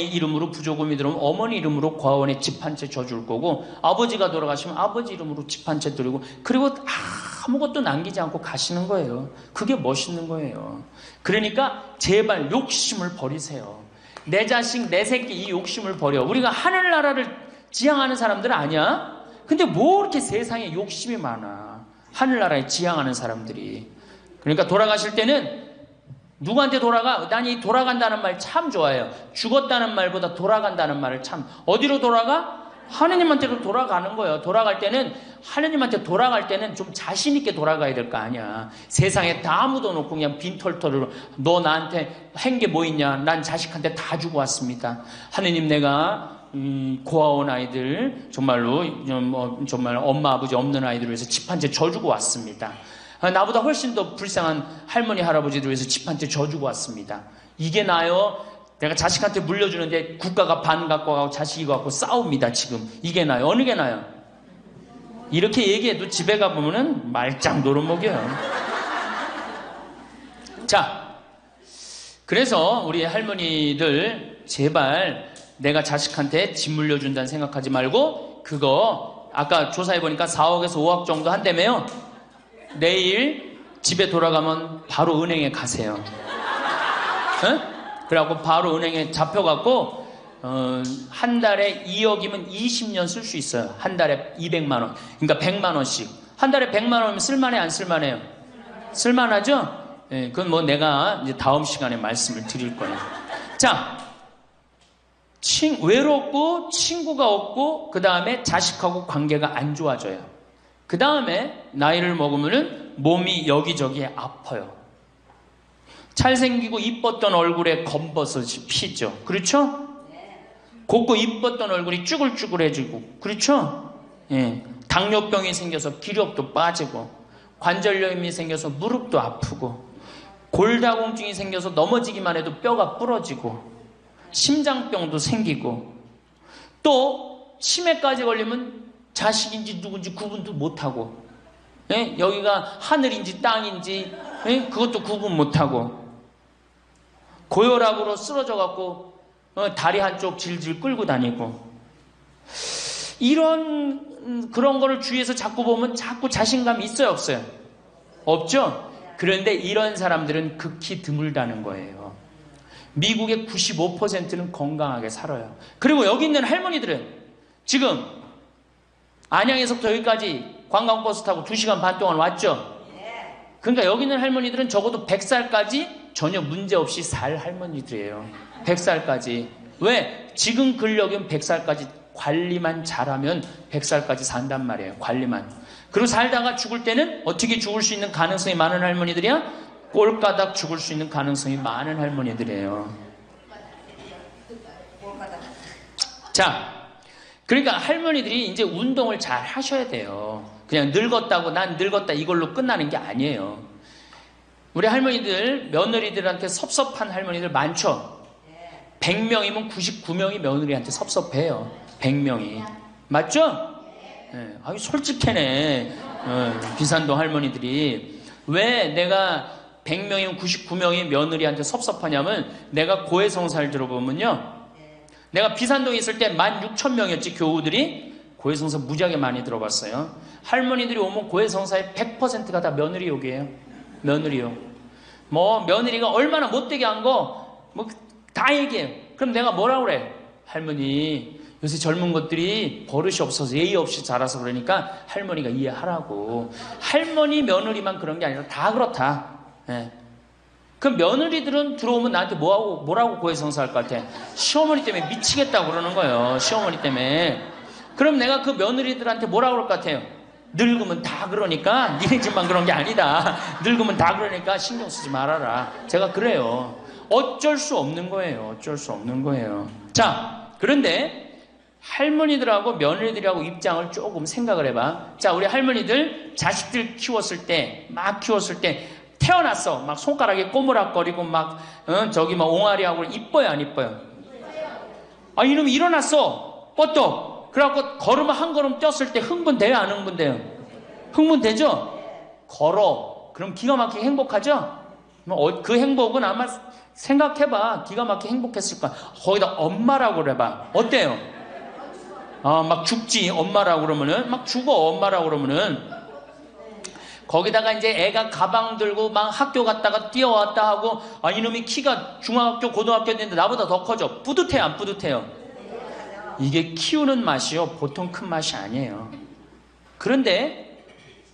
이름으로 부조금이 들어오면 어머니 이름으로 과원에 집 한 채 줘줄 거고 아버지가 돌아가시면 아버지 이름으로 집 한 채 드리고 그리고 아무것도 남기지 않고 가시는 거예요. 그게 멋있는 거예요. 그러니까 제발 욕심을 버리세요. 내 자식, 내 새끼 이 욕심을 버려. 우리가 하늘나라를 지향하는 사람들 아니야? 근데 뭐 이렇게 세상에 욕심이 많아. 하늘나라에 지향하는 사람들이. 그러니까 돌아가실 때는 누구한테 돌아가? 난 이 돌아간다는 말 참 좋아해요. 죽었다는 말보다 돌아간다는 말을 참. 어디로 돌아가? 하느님한테로 돌아가는 거예요. 돌아갈 때는 하느님한테 돌아갈 때는 좀 자신 있게 돌아가야 될 거 아니야. 세상에 다 묻어놓고 그냥 빈털터리로 너 나한테 한 게 뭐 있냐? 난 자식한테 다 주고 왔습니다. 하느님 내가 고아원 아이들 정말로 정말 엄마 아버지 없는 아이들을 위해서 집 한 채 져주고 왔습니다. 나보다 훨씬 더 불쌍한 할머니 할아버지들 위해서 집 한 채 져주고 왔습니다. 이게 나요? 내가 자식한테 물려주는데 국가가 반 갖고 가고 자식이 갖고 싸웁니다. 지금 이게 나요? 어느 게 나요? 이렇게 얘기해도 집에 가보면은 말짱 노릇먹여요. 자, 그래서 우리 할머니들 제발 내가 자식한테 집 물려준다는 생각하지 말고 그거 아까 조사해보니까 4억에서 5억 정도 한다며요. 내일 집에 돌아가면 바로 은행에 가세요. 응? 그래갖고 바로 은행에 잡혀갖고 한 달에 2억이면 20년 쓸 수 있어요. 한 달에 200만 원. 그러니까 100만 원씩. 한 달에 100만 원이면 쓸만해 안 쓸만해요? 쓸만하죠? 예, 그건 뭐 내가 이제 다음 시간에 말씀을 드릴 거예요. 자, 외롭고 친구가 없고 그 다음에 자식하고 관계가 안 좋아져요. 그 다음에 나이를 먹으면은 몸이 여기저기 아파요. 잘생기고 이뻤던 얼굴에 검버섯이 피죠. 그렇죠? 곱고 이뻤던 얼굴이 쭈글쭈글해지고 그렇죠? 예. 당뇨병이 생겨서 기력도 빠지고 관절염이 생겨서 무릎도 아프고 골다공증이 생겨서 넘어지기만 해도 뼈가 부러지고 심장병도 생기고 또 치매까지 걸리면 자식인지 누군지 구분도 못하고 예? 여기가 하늘인지 땅인지 예? 그것도 구분 못하고 고혈압으로 쓰러져 갖고 다리 한쪽 질질 끌고 다니고. 그런 거를 주위에서 자꾸 보면 자꾸 자신감이 있어요, 없어요? 없죠? 그런데 이런 사람들은 극히 드물다는 거예요. 미국의 95%는 건강하게 살아요. 그리고 여기 있는 할머니들은 지금 안양에서부터 여기까지 관광버스 타고 2시간 반 동안 왔죠? 그러니까 여기 있는 할머니들은 적어도 100살까지 전혀 문제없이 살 할머니들이에요. 100살까지. 왜? 지금 근력은 100살까지 관리만 잘하면 100살까지 산단 말이에요. 관리만. 그리고 살다가 죽을 때는 어떻게 죽을 수 있는 가능성이 많은 할머니들이야? 꼴가닥 죽을 수 있는 가능성이 많은 할머니들이에요. 자, 그러니까 할머니들이 이제 운동을 잘 하셔야 돼요. 그냥 늙었다고 난 늙었다 이걸로 끝나는 게 아니에요. 우리 할머니들, 며느리들한테 섭섭한 할머니들 많죠? 100명이면 99명이 며느리한테 섭섭해요. 100명이. 맞죠? 네. 아유, 솔직해네. 비산동 할머니들이. 왜 내가 100명이면 99명이 며느리한테 섭섭하냐면, 내가 고해성사를 들어보면요, 내가 비산동에 있을 때 16,000명이었지, 교우들이. 고해성사 무지하게 많이 들어봤어요. 할머니들이 오면 고해성사의 100%가 다 며느리 욕이에요. 며느리 욕. 뭐 며느리가 얼마나 못되게 한 거 뭐 다 얘기해요. 그럼 내가 뭐라고 그래? 할머니, 요새 젊은 것들이 버릇이 없어서 예의 없이 자라서 그러니까 할머니가 이해하라고. 할머니 며느리만 그런 게 아니라 다 그렇다. 예. 그 며느리들은 들어오면 나한테 뭐라고 고해성사할 것 같아? 시어머니 때문에 미치겠다고 그러는 거예요. 시어머니 때문에. 그럼 내가 그 며느리들한테 뭐라고 그럴 것 같아요? 늙으면 다 그러니까, 니네 집만 그런 게 아니다. 늙으면 다 그러니까 신경 쓰지 말아라. 제가 그래요. 어쩔 수 없는 거예요. 어쩔 수 없는 거예요. 자, 그런데 할머니들하고 며느리들하고 입장을 조금 생각을 해봐. 자, 우리 할머니들 자식들 키웠을 때, 막 키웠을 때 태어났어. 막 손가락에 꼬무락거리고 막 저기 막 옹알이하고 이뻐요, 안 이뻐요? 아, 이놈이 일어났어. 뻗떡. 그래갖고 걸으면 한 걸음 뛰었을 때 흥분돼요, 안 흥분돼요? 흥분되죠? 걸어. 그럼 기가 막히게 행복하죠? 그 행복은 아마 생각해봐. 기가 막히게 행복했을 거야. 거기다 엄마라고 그래봐. 어때요? 막 죽지, 엄마라고 그러면은. 막 죽어, 엄마라고 그러면은. 거기다가 이제 애가 가방 들고 막 학교 갔다가 뛰어왔다 하고, 아, 이놈이 키가 중학교, 고등학교 됐는데 나보다 더 커져. 뿌듯해요, 안 뿌듯해요? 이게 키우는 맛이요, 보통 큰 맛이 아니에요. 그런데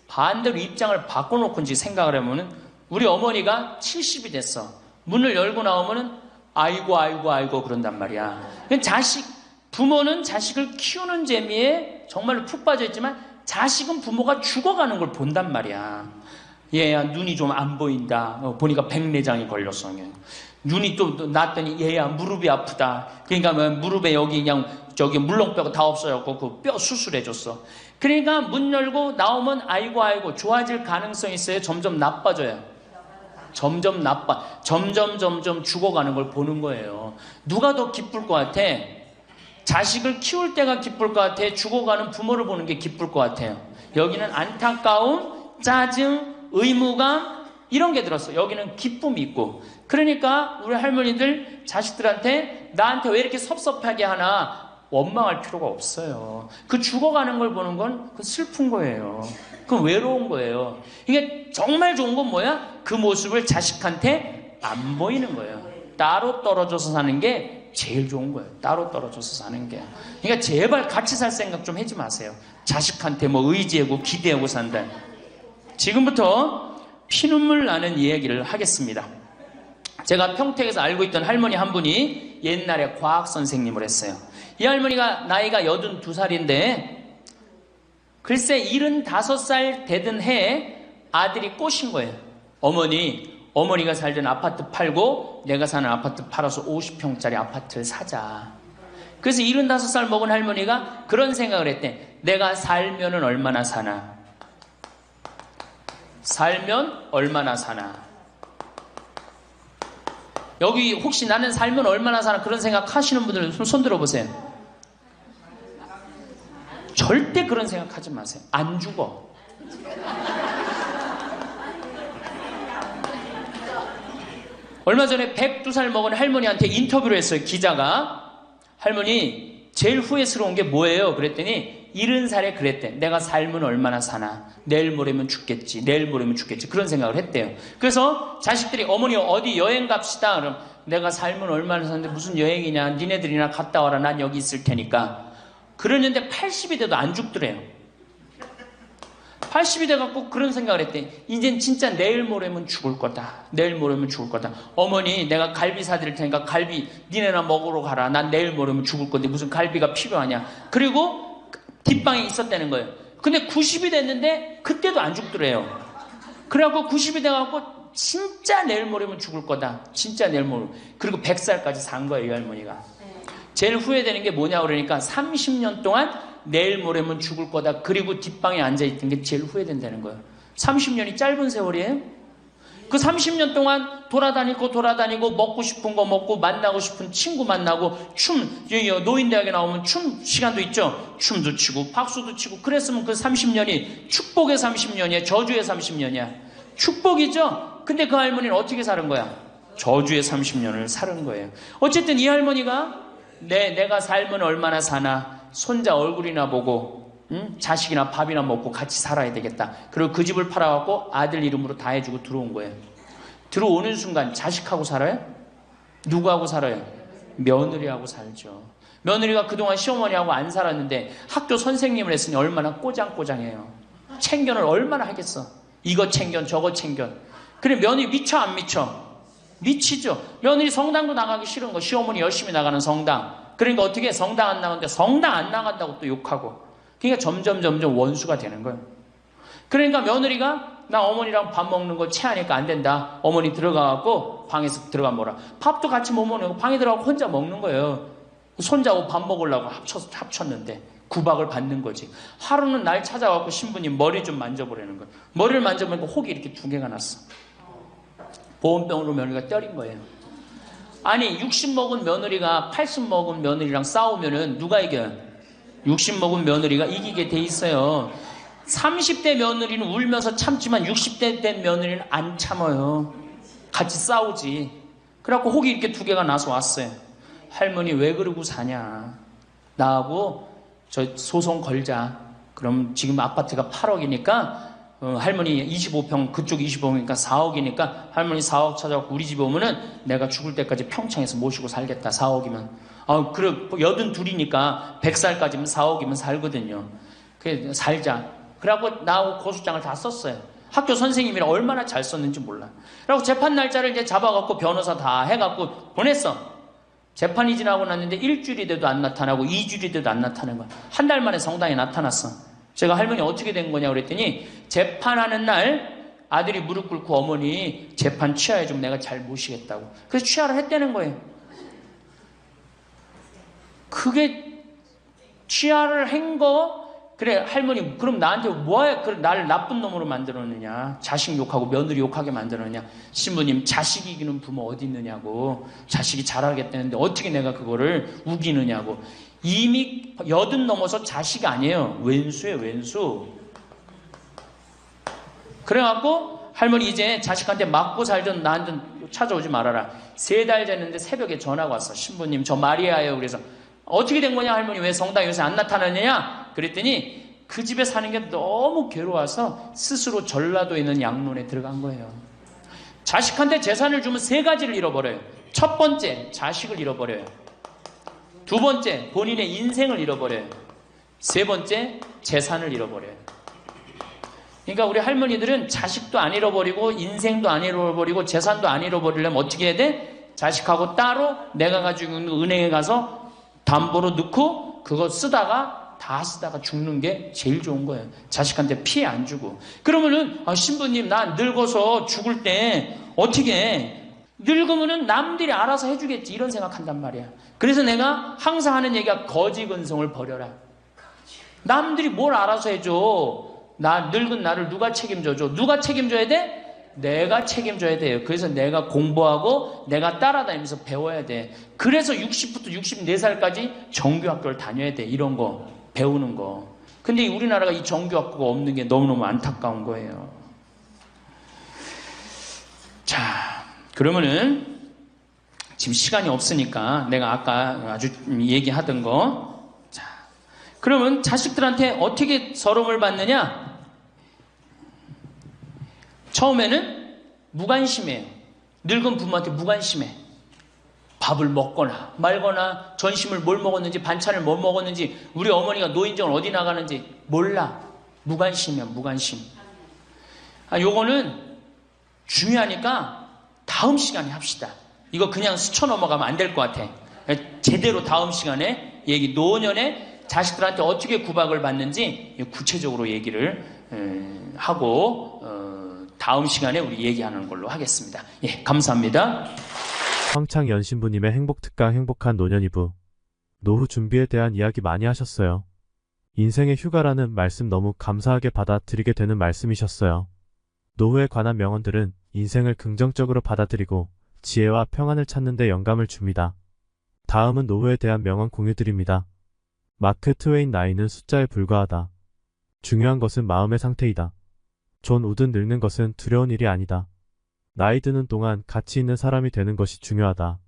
반대로 입장을 바꿔놓고 이제 생각을 해보면, 우리 어머니가 70이 됐어. 문을 열고 나오면은 아이고 그런단 말이야. 부모는 자식을 키우는 재미에 정말로 푹 빠져있지만, 자식은 부모가 죽어가는 걸 본단 말이야. 얘야 눈이 좀 안 보인다. 보니까 백내장이 걸렸어. 눈이 또 났더니 얘야 무릎이 아프다. 그러니까 무릎에 여기 그냥 저기 물렁뼈가 다 없어졌고 그 뼈 수술해줬어. 그러니까 문 열고 나오면 아이고 좋아질 가능성이 있어요? 점점 나빠져요? 점점 죽어가는 걸 보는 거예요. 누가 더 기쁠 것 같아? 자식을 키울 때가 기쁠 것 같아? 죽어가는 부모를 보는 게 기쁠 것 같아요? 여기는 안타까움, 짜증, 의무감 이런 게 들었어. 여기는 기쁨이 있고. 그러니까 우리 할머니들 자식들한테 나한테 왜 이렇게 섭섭하게 하나 원망할 필요가 없어요. 그 죽어가는 걸 보는 건 그 슬픈 거예요. 그 외로운 거예요. 이게 정말 좋은 건 뭐야? 그 모습을 자식한테 안 보이는 거예요. 따로 떨어져서 사는 게 제일 좋은 거예요. 따로 떨어져서 사는 게. 그러니까 제발 같이 살 생각 좀 하지 마세요. 자식한테 뭐 의지하고 기대하고 산다. 지금부터 피눈물 나는 이야기를 하겠습니다. 제가 평택에서 알고 있던 할머니 한 분이 옛날에 과학 선생님을 했어요. 이 할머니가 나이가 82살인데 글쎄 75살 되던 해에 아들이 꼬신 거예요. 어머니가 살던 아파트 팔고 내가 사는 아파트 팔아서 50평짜리 아파트를 사자. 그래서 75살 먹은 할머니가 그런 생각을 했대. 내가 살면은 얼마나 사나? 살면 얼마나 사나? 여기 혹시 나는 살면 얼마나 사나 그런 생각 하시는 분들 손 들어보세요. 절대 그런 생각 하지 마세요. 안 죽어. 얼마 전에 102살 먹은 할머니한테 인터뷰를 했어요. 기자가. 할머니 제일 후회스러운 게 뭐예요? 그랬더니 70살에 그랬대. 내가 삶은 얼마나 사나. 내일 모레면 죽겠지. 내일 모레면 죽겠지. 그런 생각을 했대요. 그래서 자식들이 어머니 어디 여행 갑시다. 그럼 내가 삶은 얼마나 사는데 무슨 여행이냐. 니네들이나 갔다 와라. 난 여기 있을 테니까. 그러는데 80이 돼도 안 죽더래요. 80이 돼갖고 그런 생각을 했대. 이젠 진짜 내일 모레면 죽을 거다. 내일 모레면 죽을 거다. 어머니 내가 갈비 사드릴 테니까 갈비 니네나 먹으러 가라. 난 내일 모레면 죽을 건데 무슨 갈비가 필요하냐. 그리고 뒷방에 있었다는 거예요. 근데 90이 됐는데 그때도 안 죽더래요. 그래갖고 90이 돼갖고 진짜 내일 모레면 죽을 거다. 진짜 내일 모레. 그리고 100살까지 산 거예요. 이 할머니가. 제일 후회되는 게 뭐냐 그러니까 30년 동안 내일 모레면 죽을 거다. 그리고 뒷방에 앉아있던 게 제일 후회된다는 거예요. 30년이 짧은 세월이에요. 그 30년 동안 돌아다니고 먹고 싶은 거 먹고 만나고 싶은 친구 만나고 노인대학에 나오면 춤 시간도 있죠. 춤도 추고 박수도 치고 그랬으면 그 30년이 축복의 30년이야. 저주의 30년이야. 축복이죠. 근데 그 할머니는 어떻게 사는 거야? 저주의 30년을 사는 거예요. 어쨌든 이 할머니가 내가 삶은 얼마나 사나. 손자 얼굴이나 보고 자식이나 밥이나 먹고 같이 살아야 되겠다. 그리고 그 집을 팔아갖고 아들 이름으로 다 해주고 들어온 거예요. 들어오는 순간 자식하고 살아요? 누구하고 살아요? 며느리하고 살죠. 며느리가 그동안 시어머니하고 안 살았는데 학교 선생님을 했으니 얼마나 꼬장꼬장해요. 챙견을 얼마나 하겠어. 이거 챙견 저거 챙견. 그래 며느리 미쳐 안 미쳐? 미치죠. 며느리 성당도 나가기 싫은 거. 시어머니 열심히 나가는 성당. 그러니까 어떻게 성당 안 나가는데 성당 안 나간다고 또 욕하고. 그러니까 점점 원수가 되는 거예요. 그러니까 며느리가 나 어머니랑 밥 먹는 거 체하니까 안 된다. 어머니 들어가갖고 방에서 들어가 먹어라. 밥도 같이 못 먹는 거 방에 들어가고 혼자 먹는 거예요. 손자하고 밥 먹으려고 합쳤는데 구박을 받는 거지. 하루는 날 찾아갖고 신부님 머리 좀 만져보라는 거예요. 머리를 만져보니까 혹이 이렇게 2개가 났어. 보온병으로 며느리가 때린 거예요. 아니 60 먹은 며느리가 80 먹은 며느리랑 싸우면은 누가 이겨요? 60 먹은 며느리가 이기게 돼 있어요. 30대 며느리는 울면서 참지만 60대 된 며느리는 안 참아요. 같이 싸우지. 그래갖고 혹이 이렇게 2개가 나서 왔어요. 할머니 왜 그러고 사냐. 나하고 저 소송 걸자. 그럼 지금 아파트가 8억이니까 할머니 25평 그쪽 25평이니까 4억이니까 할머니 4억 찾아갖고 우리 집에 오면은 내가 죽을 때까지 평창에서 모시고 살겠다. 4억이면 그래 82이니까 100살까지면 4억이면 살거든요. 그래 살자. 그래갖고 나하고 고소장을 다 썼어요. 학교 선생님이라 얼마나 잘 썼는지 몰라. 그래갖고 재판 날짜를 이제 잡아갖고 변호사 다 해갖고 보냈어. 재판이 지나고 났는데 일주일이 돼도 안 나타나고 2주일이 돼도 안 나타나는 거야. 한 달 만에 성당에 나타났어. 제가 할머니 어떻게 된 거냐 그랬더니 재판하는 날 아들이 무릎 꿇고 어머니 재판 취하해 좀 내가 잘 모시겠다고. 그래서 취하를 했다는 거예요. 그게 취하를 한 거. 그래 할머니 그럼 나한테 뭐야 나를 나쁜 놈으로 만들었느냐. 자식 욕하고 며느리 욕하게 만들었느냐. 신부님 자식이 이기는 부모 어디 있느냐고. 자식이 잘하겠다는데 어떻게 내가 그거를 우기느냐고. 이미 80 넘어서 자식이 아니에요. 왼수예요, 왼수. 그래갖고 할머니 이제 자식한테 맞고 살든 나한테 찾아오지 말아라. 3달 됐는데 새벽에 전화가 왔어. 신부님 저 마리아예요. 그래서 어떻게 된 거냐 할머니 왜 성당에 요새 안 나타나느냐 그랬더니 그 집에 사는 게 너무 괴로워서 스스로 전라도에 있는 양론에 들어간 거예요. 자식한테 재산을 주면 3가지를 잃어버려요. 첫 번째 자식을 잃어버려요. 2번째 본인의 인생을 잃어버려요. 3번째 재산을 잃어버려요. 그러니까 우리 할머니들은 자식도 안 잃어버리고 인생도 안 잃어버리고 재산도 안 잃어버리려면 어떻게 해야 돼? 자식하고 따로 내가 가지고 있는 은행에 가서 담보로 넣고 그거 다 쓰다가 죽는 게 제일 좋은 거예요. 자식한테 피해 안 주고. 그러면은 신부님 나 늙어서 죽을 때 어떻게 해? 늙으면은 남들이 알아서 해주겠지 이런 생각한단 말이야. 그래서 내가 항상 하는 얘기가 거지 근성을 버려라. 남들이 뭘 알아서 해줘. 늙은 나를 누가 책임져줘? 누가 책임져야 돼? 내가 책임져야 돼요. 그래서 내가 공부하고 내가 따라다니면서 배워야 돼. 그래서 60부터 64살까지 정규학교를 다녀야 돼. 이런 거 배우는 거. 근데 우리나라가 이 정규학교가 없는 게 너무너무 안타까운 거예요. 자, 그러면은 지금 시간이 없으니까 내가 아까 아주 얘기하던 거. 자, 그러면 자식들한테 어떻게 서름을 받느냐? 처음에는 무관심해요. 늙은 부모한테 무관심해. 밥을 먹거나 말거나 전심을 뭘 먹었는지 반찬을 뭘 먹었는지 우리 어머니가 노인정을 어디 나가는지 몰라. 무관심이야, 무관심. 요거는 중요하니까 다음 시간에 합시다. 이거 그냥 스쳐 넘어가면 안 될 것 같아. 제대로 다음 시간에 얘기, 노년에 자식들한테 어떻게 구박을 받는지 구체적으로 얘기를 하고 다음 시간에 우리 얘기하는 걸로 하겠습니다. 예, 감사합니다. 황창연신부님의 행복특강 행복한 노년 2부. 노후 준비에 대한 이야기 많이 하셨어요. 인생의 휴가라는 말씀 너무 감사하게 받아들이게 되는 말씀이셨어요. 노후에 관한 명언들은 인생을 긍정적으로 받아들이고 지혜와 평안을 찾는 데 영감을 줍니다. 다음은 노후에 대한 명언 공유드립니다. 마크 트웨인 나이는 숫자에 불과하다. 중요한 것은 마음의 상태이다. 존 우든 늙는 것은 두려운 일이 아니다. 나이 드는 동안 가치 있는 사람이 되는 것이 중요하다.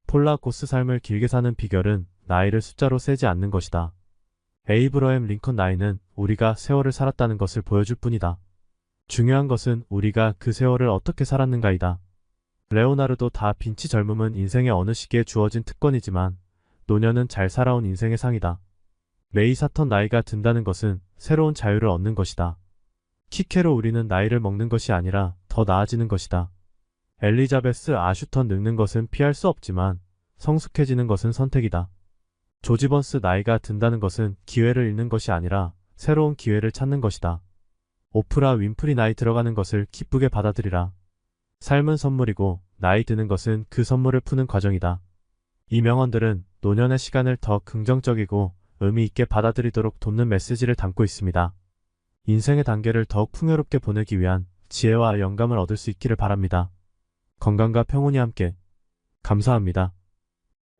폴라 고스 삶을 길게 사는 비결은 나이를 숫자로 세지 않는 것이다. 에이브러햄 링컨 나이는 우리가 세월을 살았다는 것을 보여줄 뿐이다. 중요한 것은 우리가 그 세월을 어떻게 살았는가이다. 레오나르도 다 빈치 젊음은 인생의 어느 시기에 주어진 특권이지만 노년은 잘 살아온 인생의 상이다. 메이 사턴 나이가 든다는 것은 새로운 자유를 얻는 것이다. 키케로 우리는 나이를 먹는 것이 아니라 더 나아지는 것이다. 엘리자베스 아슈턴 늙는 것은 피할 수 없지만 성숙해지는 것은 선택이다. 조지번스 나이가 든다는 것은 기회를 잃는 것이 아니라 새로운 기회를 찾는 것이다. 오프라 윈프리 나이 들어가는 것을 기쁘게 받아들이라. 삶은 선물이고 나이 드는 것은 그 선물을 푸는 과정이다. 이 명언들은 노년의 시간을 더 긍정적이고 의미 있게 받아들이도록 돕는 메시지를 담고 있습니다. 인생의 단계를 더욱 풍요롭게 보내기 위한 지혜와 영감을 얻을 수 있기를 바랍니다. 건강과 평온이 함께. 감사합니다.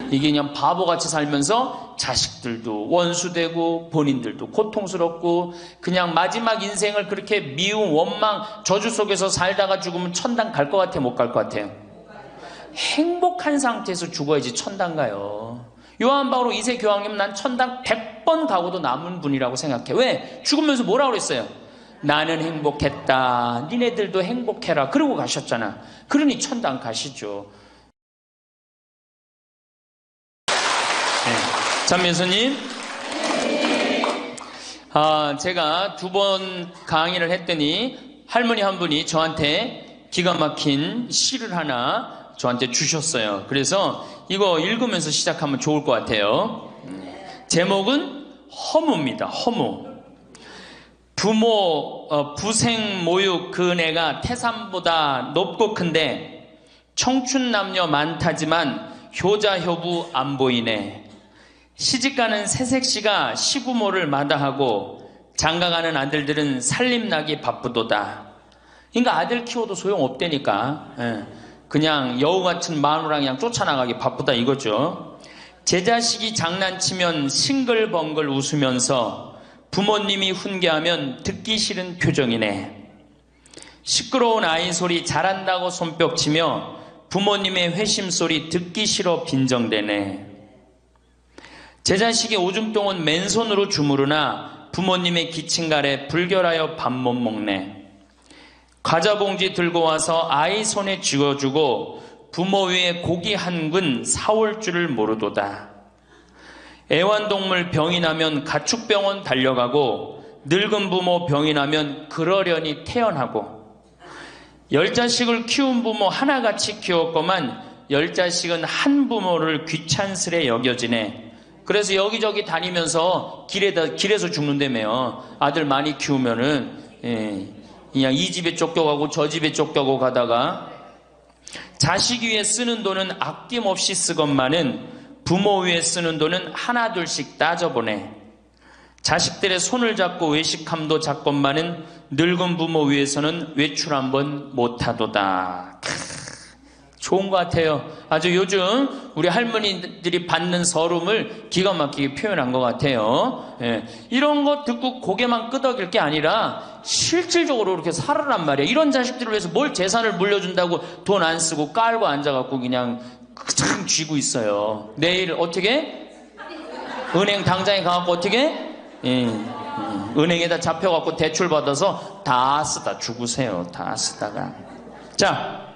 이게 그냥 바보같이 살면서 자식들도 원수되고 본인들도 고통스럽고 그냥 마지막 인생을 그렇게 미움, 원망, 저주 속에서 살다가 죽으면 천당 갈 것 같아요? 못 갈 것 같아요? 행복한 상태에서 죽어야지 천당 가요. 요한 바오로 2세 교황님 난 천당 100번 가고도 남은 분이라고 생각해. 왜? 죽으면서 뭐라고 그랬어요? 나는 행복했다. 니네들도 행복해라. 그러고 가셨잖아. 그러니 천당 가시죠. 네. 잠예수님, 제가 2번 강의를 했더니 할머니 한 분이 저한테 기가 막힌 시를 하나 저한테 주셨어요. 그래서 이거 읽으면서 시작하면 좋을 것 같아요. 제목은 허무입니다. 허무. 부생 모육 그 은혜가 태산보다 높고 큰데 청춘 남녀 많다지만 효자 효부 안 보이네. 시집가는 새색시가 시부모를 마다하고 장가가는 아들들은 살림나기 바쁘도다. 그러니까 아들 키워도 소용없다니까. 그냥 여우 같은 마누라 그냥 쫓아나가기 바쁘다 이거죠. 제 자식이 장난치면 싱글벙글 웃으면서 부모님이 훈계하면 듣기 싫은 표정이네. 시끄러운 아이 소리 잘한다고 손뼉치며 부모님의 회심 소리 듣기 싫어 빈정대네. 제 자식이 오줌 똥은 맨손으로 주무르나 부모님의 기침갈에 불결하여 밥 못 먹네. 과자 봉지 들고 와서 아이 손에 쥐어주고 부모 위에 고기 한 근 사올 줄을 모르도다. 애완동물 병이 나면 가축병원 달려가고 늙은 부모 병이 나면 그러려니 태어나고 10자식을 키운 부모 하나같이 키웠건만 10자식은 한 부모를 귀찮스레 여겨지네. 그래서 여기저기 다니면서 길에서 죽는다며요. 아들 많이 키우면은 그냥 이 집에 쫓겨가고 저 집에 쫓겨가고 가다가 자식 위에 쓰는 돈은 아낌없이 쓰건만은 부모 위에 쓰는 돈은 하나둘씩 따져보네. 자식들의 손을 잡고 외식함도 작건만은 늙은 부모 위에서는 외출 한번 못하도다. 좋은 것 같아요. 아주 요즘 우리 할머니들이 받는 서름을 기가 막히게 표현한 것 같아요. 예. 이런 거 듣고 고개만 끄덕일 게 아니라 실질적으로 이렇게 살아란 말이에요. 이런 자식들을 위해서 뭘 재산을 물려준다고 돈 안 쓰고 깔고 앉아갖고 그냥 참 쥐고 있어요. 내일 어떻게? 은행 당장에 가갖고 어떻게? 은행에다 잡혀갖고 대출 받아서 다 쓰다 죽으세요. 다 쓰다가. 자,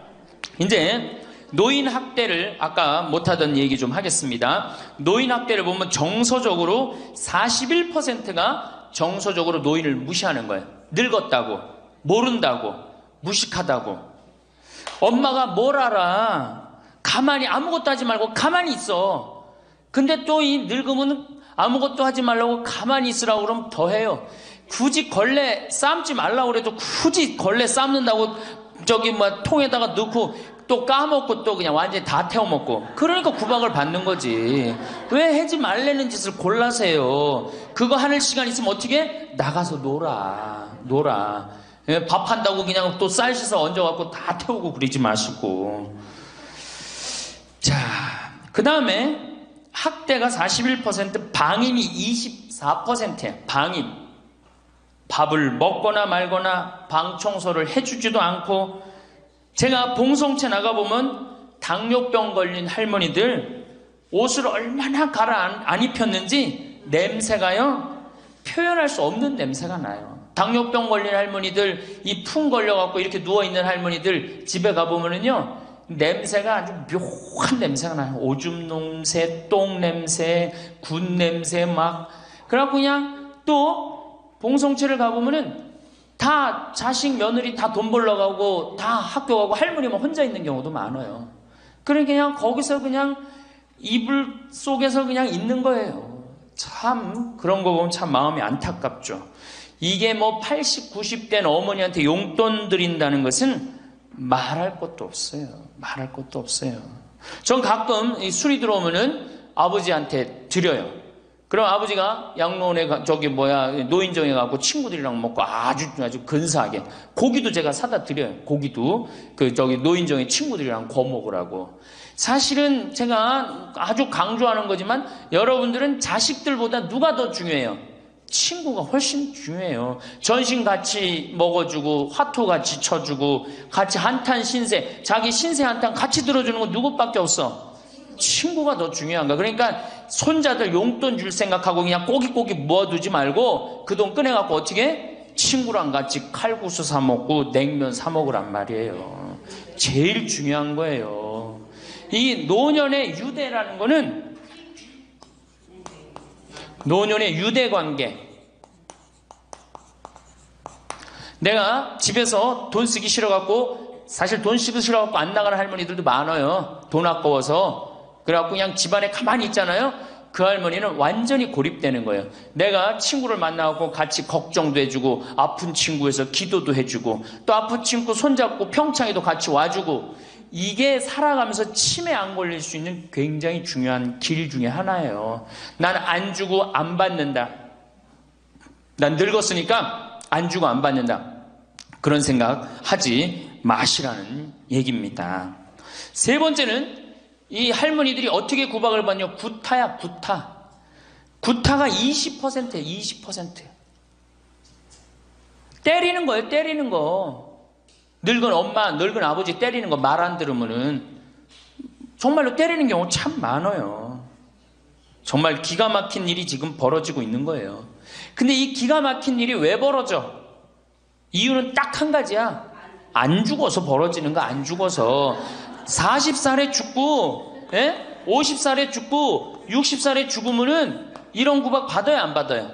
이제 노인 학대를 아까 못하던 얘기 좀 하겠습니다. 노인 학대를 보면 정서적으로 41%가 정서적으로 노인을 무시하는 거예요. 늙었다고, 모른다고, 무식하다고. 엄마가 뭘 알아? 가만히 아무것도 하지 말고 가만히 있어. 근데 또 이 늙으면 아무것도 하지 말라고 가만히 있으라고 그러면 더 해요. 굳이 걸레 삶지 말라고 그래도 굳이 걸레 삶는다고 저기 뭐 통에다가 넣고 또 까먹고 또 그냥 완전히 다 태워먹고. 그러니까 구박을 받는 거지. 왜 하지 말라는 짓을 골라세요. 그거 하는 시간 있으면 어떻게? 나가서 놀아. 예, 밥 한다고 그냥 또 쌀 씻어 얹어갖고 다 태우고 그러지 마시고. 자, 그 다음에 학대가 41%, 방임이 24%예요. 방임. 밥을 먹거나 말거나 방 청소를 해주지도 않고. 제가 봉송체 나가보면 당뇨병 걸린 할머니들 옷을 얼마나 갈아 안 입혔는지 냄새가요, 표현할 수 없는 냄새가 나요. 당뇨병 걸린 할머니들, 이 풍 걸려갖고 이렇게 누워있는 할머니들 집에 가보면은요, 냄새가 아주 묘한 냄새가 나요. 오줌 냄새, 똥 냄새, 군 냄새 막. 그래갖고 그냥 또 봉송체를 가보면은 다 자식 며느리 다 돈 벌러 가고 다 학교 가고 할머니만 혼자 있는 경우도 많아요. 그러니까 그냥 거기서 그냥 이불 속에서 그냥 있는 거예요. 참 그런 거 보면 참 마음이 안타깝죠. 이게 뭐 80, 90된 어머니한테 용돈 드린다는 것은 말할 것도 없어요. 말할 것도 없어요. 전 가끔 이 술이 들어오면은 아버지한테 드려요. 그럼 아버지가 양로원에 노인정에 가고 친구들이랑 먹고 아주 근사하게 고기도 제가 사다 드려요. 고기도 노인정에 친구들이랑 구워 먹으라고. 사실은 제가 아주 강조하는 거지만 여러분들은 자식들보다 누가 더 중요해요? 친구가 훨씬 중요해요. 전신 같이 먹어주고 화투 같이 쳐주고 같이 한탄 신세, 자기 신세 한탄 같이 들어주는 건 누구밖에 없어? 친구가 더 중요한 거야. 그러니까 손자들 용돈 줄 생각하고 그냥 꼬깃꼬깃 모아두지 말고 그 돈 꺼내갖고 어떻게? 친구랑 같이 칼국수 사 먹고 냉면 사 먹으란 말이에요. 제일 중요한 거예요. 이 노년의 유대라는 거는 노년의 유대 관계. 내가 집에서 돈 쓰기 싫어갖고, 사실 돈 쓰기 싫어갖고 안 나가는 할머니들도 많아요. 돈 아까워서. 그래갖고 그냥 집안에 가만히 있잖아요. 그 할머니는 완전히 고립되는 거예요. 내가 친구를 만나고 같이 걱정도 해주고 아픈 친구에서 기도도 해주고 또 아픈 친구 손잡고 평창에도 같이 와주고, 이게 살아가면서 치매 안 걸릴 수 있는 굉장히 중요한 길 중에 하나예요. 난 안 주고 안 받는다. 난 늙었으니까 안 주고 안 받는다. 그런 생각 하지 마시라는 얘기입니다. 세 번째는 이 할머니들이 어떻게 구박을 받냐? 구타야, 구타. 구타가 20%예요, 20%. 때리는 거예요, 때리는 거. 늙은 엄마, 늙은 아버지 때리는 거 말 안 들으면은 정말로 때리는 경우 참 많아요. 정말 기가 막힌 일이 지금 벌어지고 있는 거예요. 근데 이 기가 막힌 일이 왜 벌어져? 이유는 딱 한 가지야. 안 죽어서 벌어지는 거, 안 죽어서. 40살에 죽고, 50살에 죽고, 60살에 죽으면은 이런 구박 받아요, 안 받아요?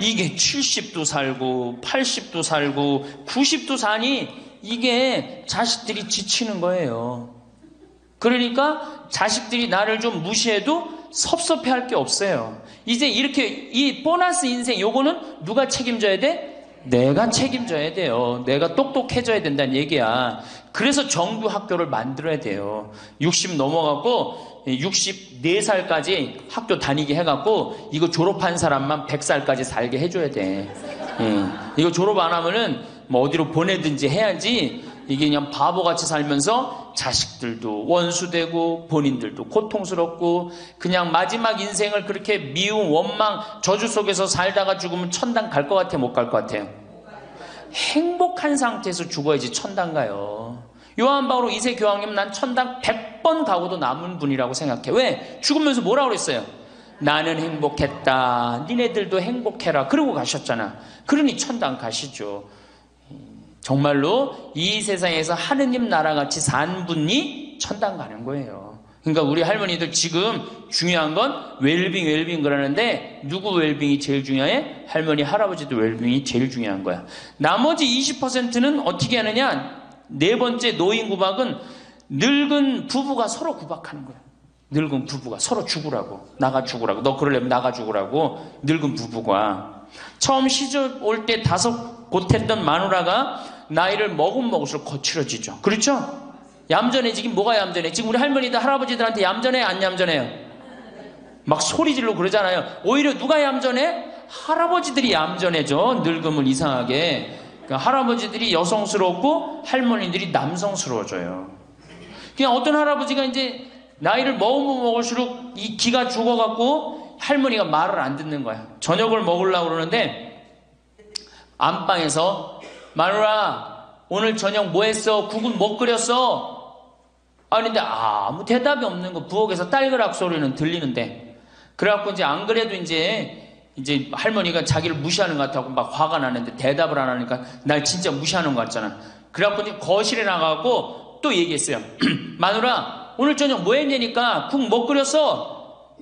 이게 70도 살고, 80도 살고, 90도 사니 이게 자식들이 지치는 거예요. 그러니까 자식들이 나를 좀 무시해도 섭섭해 할 게 없어요. 이제 이렇게 이 보너스 인생 요거는 누가 책임져야 돼? 내가 책임져야 돼요. 내가 똑똑해져야 된다는 얘기야. 그래서 정규 학교를 만들어야 돼요. 60 넘어가고 64살까지 학교 다니게 해갖고 이거 졸업한 사람만 100살까지 살게 해줘야 돼. 이거 졸업 안 하면은 뭐 어디로 보내든지 해야지. 이게 그냥 바보같이 살면서 자식들도 원수되고 본인들도 고통스럽고 그냥 마지막 인생을 그렇게 미움, 원망, 저주 속에서 살다가 죽으면 천당 갈 것 같아, 못 갈 것 같아요? 행복한 상태에서 죽어야지 천당 가요. 요한 바오로 2세 교황님 난 천당 100번 가고도 남은 분이라고 생각해. 왜? 죽으면서 뭐라고 그랬어요? 나는 행복했다. 니네들도 행복해라. 그러고 가셨잖아. 그러니 천당 가시죠. 정말로 이 세상에서 하느님 나라같이 산 분이 천당 가는 거예요. 그러니까 우리 할머니들 지금 중요한 건 웰빙 그러는데 누구 웰빙이 제일 중요해? 할머니 할아버지들 웰빙이 제일 중요한 거야. 나머지 20%는 어떻게 하느냐? 네 번째 노인 구박은 늙은 부부가 서로 구박하는 거야. 늙은 부부가 서로 죽으라고, 나가 죽으라고, 너 그러려면 나가 죽으라고. 늙은 부부가 처음 시집 올 때 다소 곧했던 마누라가 나이를 먹을수록 거칠어지죠. 그렇죠? 얌전해지긴 뭐가 얌전해? 지금 우리 할머니들 할아버지들한테 얌전해 안 얌전해요? 막 소리 질러 그러잖아요. 오히려 누가 얌전해? 할아버지들이 얌전해져. 늙으면 이상하게. 그러니까 할아버지들이 여성스럽고 할머니들이 남성스러워져요. 그냥 어떤 할아버지가 이제 나이를 먹으면 먹을수록 이 기가 죽어갖고 할머니가 말을 안 듣는 거야. 저녁을 먹으려고 그러는데 안방에서 마누라 오늘 저녁 뭐 했어? 국은 뭐 끓였어? 아닌데 아무 대답이 없는 거. 부엌에서 딸그락 소리는 들리는데. 그래갖고 이제 안 그래도 이제 할머니가 자기를 무시하는 것 같다고 막 화가 나는데 대답을 안 하니까 날 진짜 무시하는 것 같잖아. 그래갖고 이제 거실에 나가고 또 얘기했어요. 마누라 오늘 저녁 뭐 했냐니까 국 뭐 끓였어?